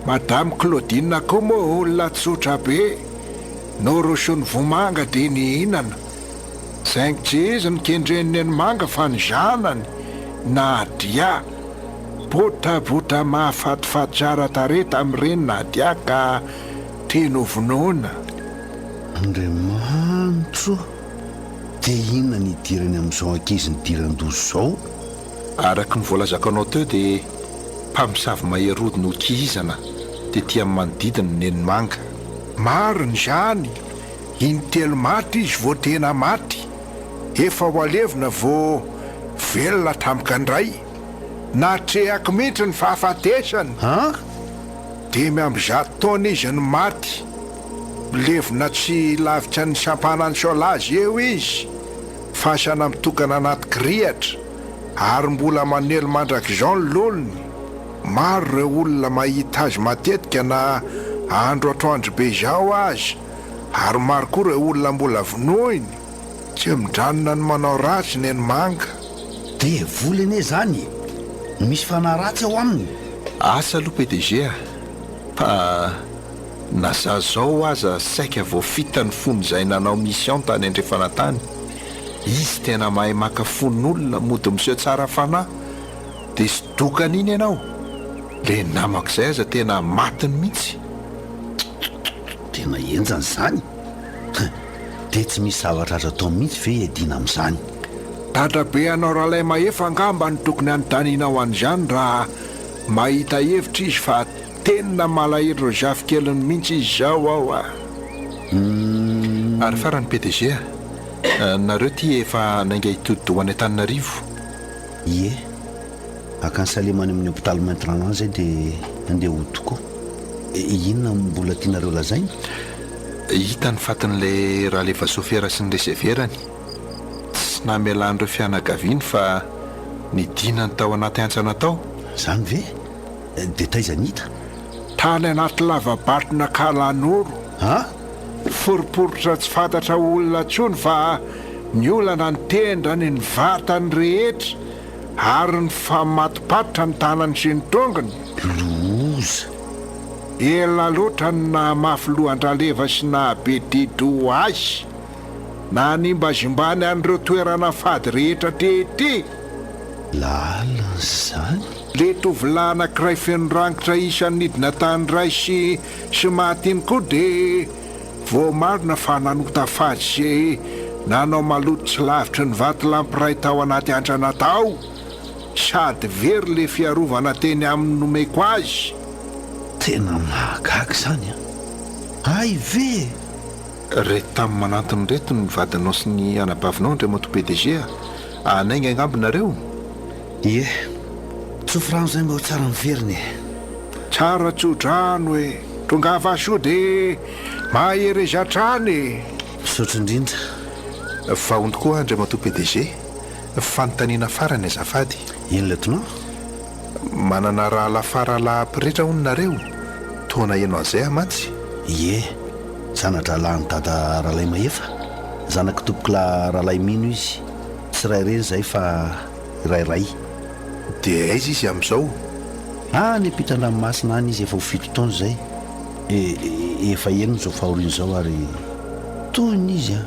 Madame Claudine koa moa olona tsotra be. Norosony vomanga dia nihinana. Saingy tsy izy nikendreny neny manga fa ny zanany Nadia. Botabota mahafatifaty tsara tarehy tamin'ireny Nadia ka tianovonoana. Andriamanitro. Dia inona ny idirany amin'izao ankizy ny diran-dozo zao? Araky ny voalazako anao teo dia mpamosavy maherody no kihizana dia tia manodidina ny neny manga. Mariny zany. Intelo maty izy vao tena maty. Efa ho alevina vao velona tampoka indray. Natrehako mihitsy ny fahafatesany. Dia miambizato taona izy ny maty. Levina tsy lavitra ny sampanany Solazy eo izy. Fasana mitokana anaty grihatra ary mbola manelo mandrakizao ny lolony. Maro ireo olona mahita azy matetika na andro atoandro be zao azy. Ary maro koa ireo olona mbola vonoiny tsy midranona ny manao ratsy neny manga. Dia volany zany misy fanahy ratsy ao aminy. Asa aloha PDG fa naza zao aza saika vao fita ny fony izay nanao mission tany andrefana tany. Izy tena mahay maka fon'olona mody miseho tsara fanahy dia sy dokan'iny ianao. Le namako izay aza tena matiny mihitsy. Tena enjany zany. Dia tsy misy zavatra azo atao mihitsy ve iadina amin'izany. Dadabe anao rahalay mahefa angamba ny tokony anontanianao an'izany raha mahita hevitra izy fa tena malahelo ireo zafikeliny mihitsy izy zao ao. Ary farany PDG nareo ty efa nainga hitodidohany Antananarivo. Ie, akany salemany amin'ny hôpitaly Maintrano zay dia andeha ho tokoa. Inona mbola tianareo lazainy? Hita ny fatin'ilay raha lefa sofera sy ny reseverany. Tsy namelan'ireo fianakaviany fa nidina ny tao anaty antsana tao. Zany ve? Dia taizany hita? Tany anaty lavabatrina Kalanoro. Ha? Foriporitra tsy fantatra olona ntsony fa ny olana ny tendrany ny vatany rehetra ary ny famatopatitra ny tanany sy ny tongony. Loza. Ela loatra ny namafy lohan-draleva sy nahabedido azy na nimbazimbany an'ireo toerana fady rehetra tety. Lalana zany? Le tovolahy anankiray feno rankitra isan'ny nidina tany ray sy mahatiny koa dia voamarina fa nanota fady izay nanao maloto tsy lavitry ny vaty lampiray tao anaty antrana tao, sady very le fiarovana teny amin'ny nomeko azy. Tena mahagaga zany a. Ay ve? Reto tamin'ny manantony reto ny vadinao sy ny anabavinao ndray moto PDG anainga angambonareo. Ie, tsofrano zay mba ho tsara miveriny. Tsara tsodrano e, tonga avaso dia maherezatrany. Misaotra indrindra. Vahondo koa andray moto PDG, fanontaniana farany azafady. Ino letonao? Manana raha lafara lahampirehetra hononareo, toana ianao an'izay amantsy. Ie, zanatra lahany dada Ralay Mahefa, zanaka tompoko la Ralay Mino izy. Tsy raireny zay fa rairay. Dia aiza izy amin'izao? Ny ampitan-dranomasina any izy efa ho 7 taona zay. Efa eniny zao fahoriana zao ary toyny izy a.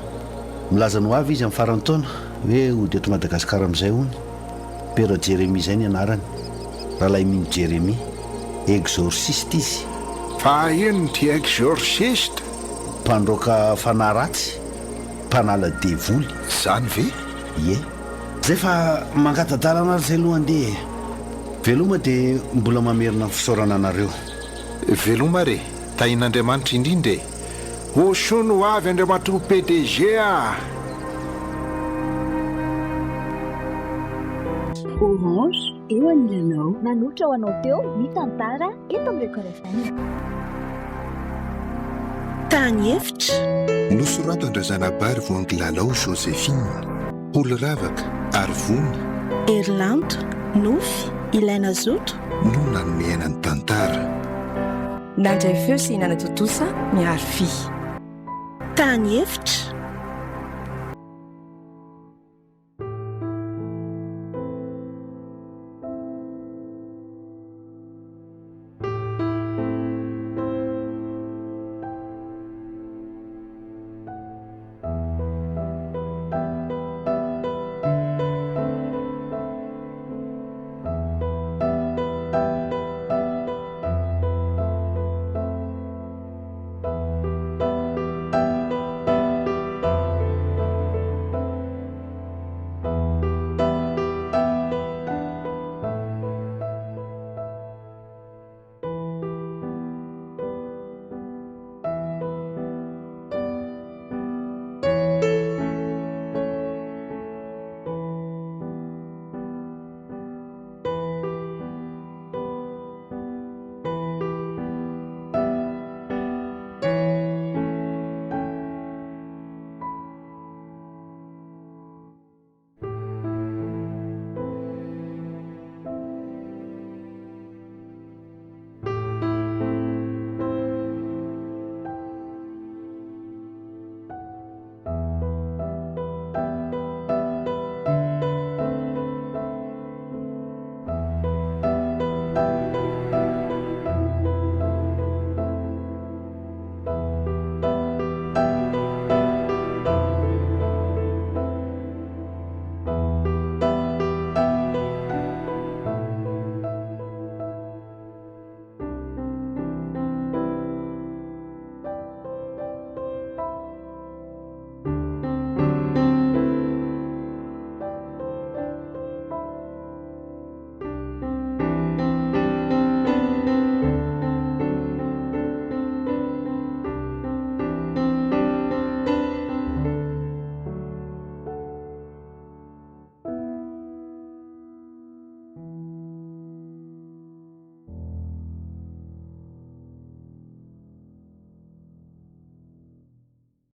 Milaza no avy izy amin'ny farany taona hoe ho deto Madagasikara amin'izay hony. Père Jérémie zay ny anarany. Ralay Mino Jérémie, exorciste izy. Fa ino ty exorciste? Mpandroaka fanahy ratsy, mpanala devoly. Zany ve? Ie. Zay fa mangatadalana ary zay aloha andeha. Veloma dia mbola mamerina ny fisaorana anareo. Veloma re, tahin'Andriamanitra indrindra e. Hosono ho avy Andriamatoa PDG a. Orange, eo anilanao. Nanotra ho anao teo mitantara eto amin'ny Record FM. Tany efitra. Nosoratana zanabary voangilalao Joséphine, olo-ravaka ary vony. Erlanto, nofy, ilaina zoto. No nanome ny tantara. Nandray feo sy hinana totosa miaro fy. Tany efitra.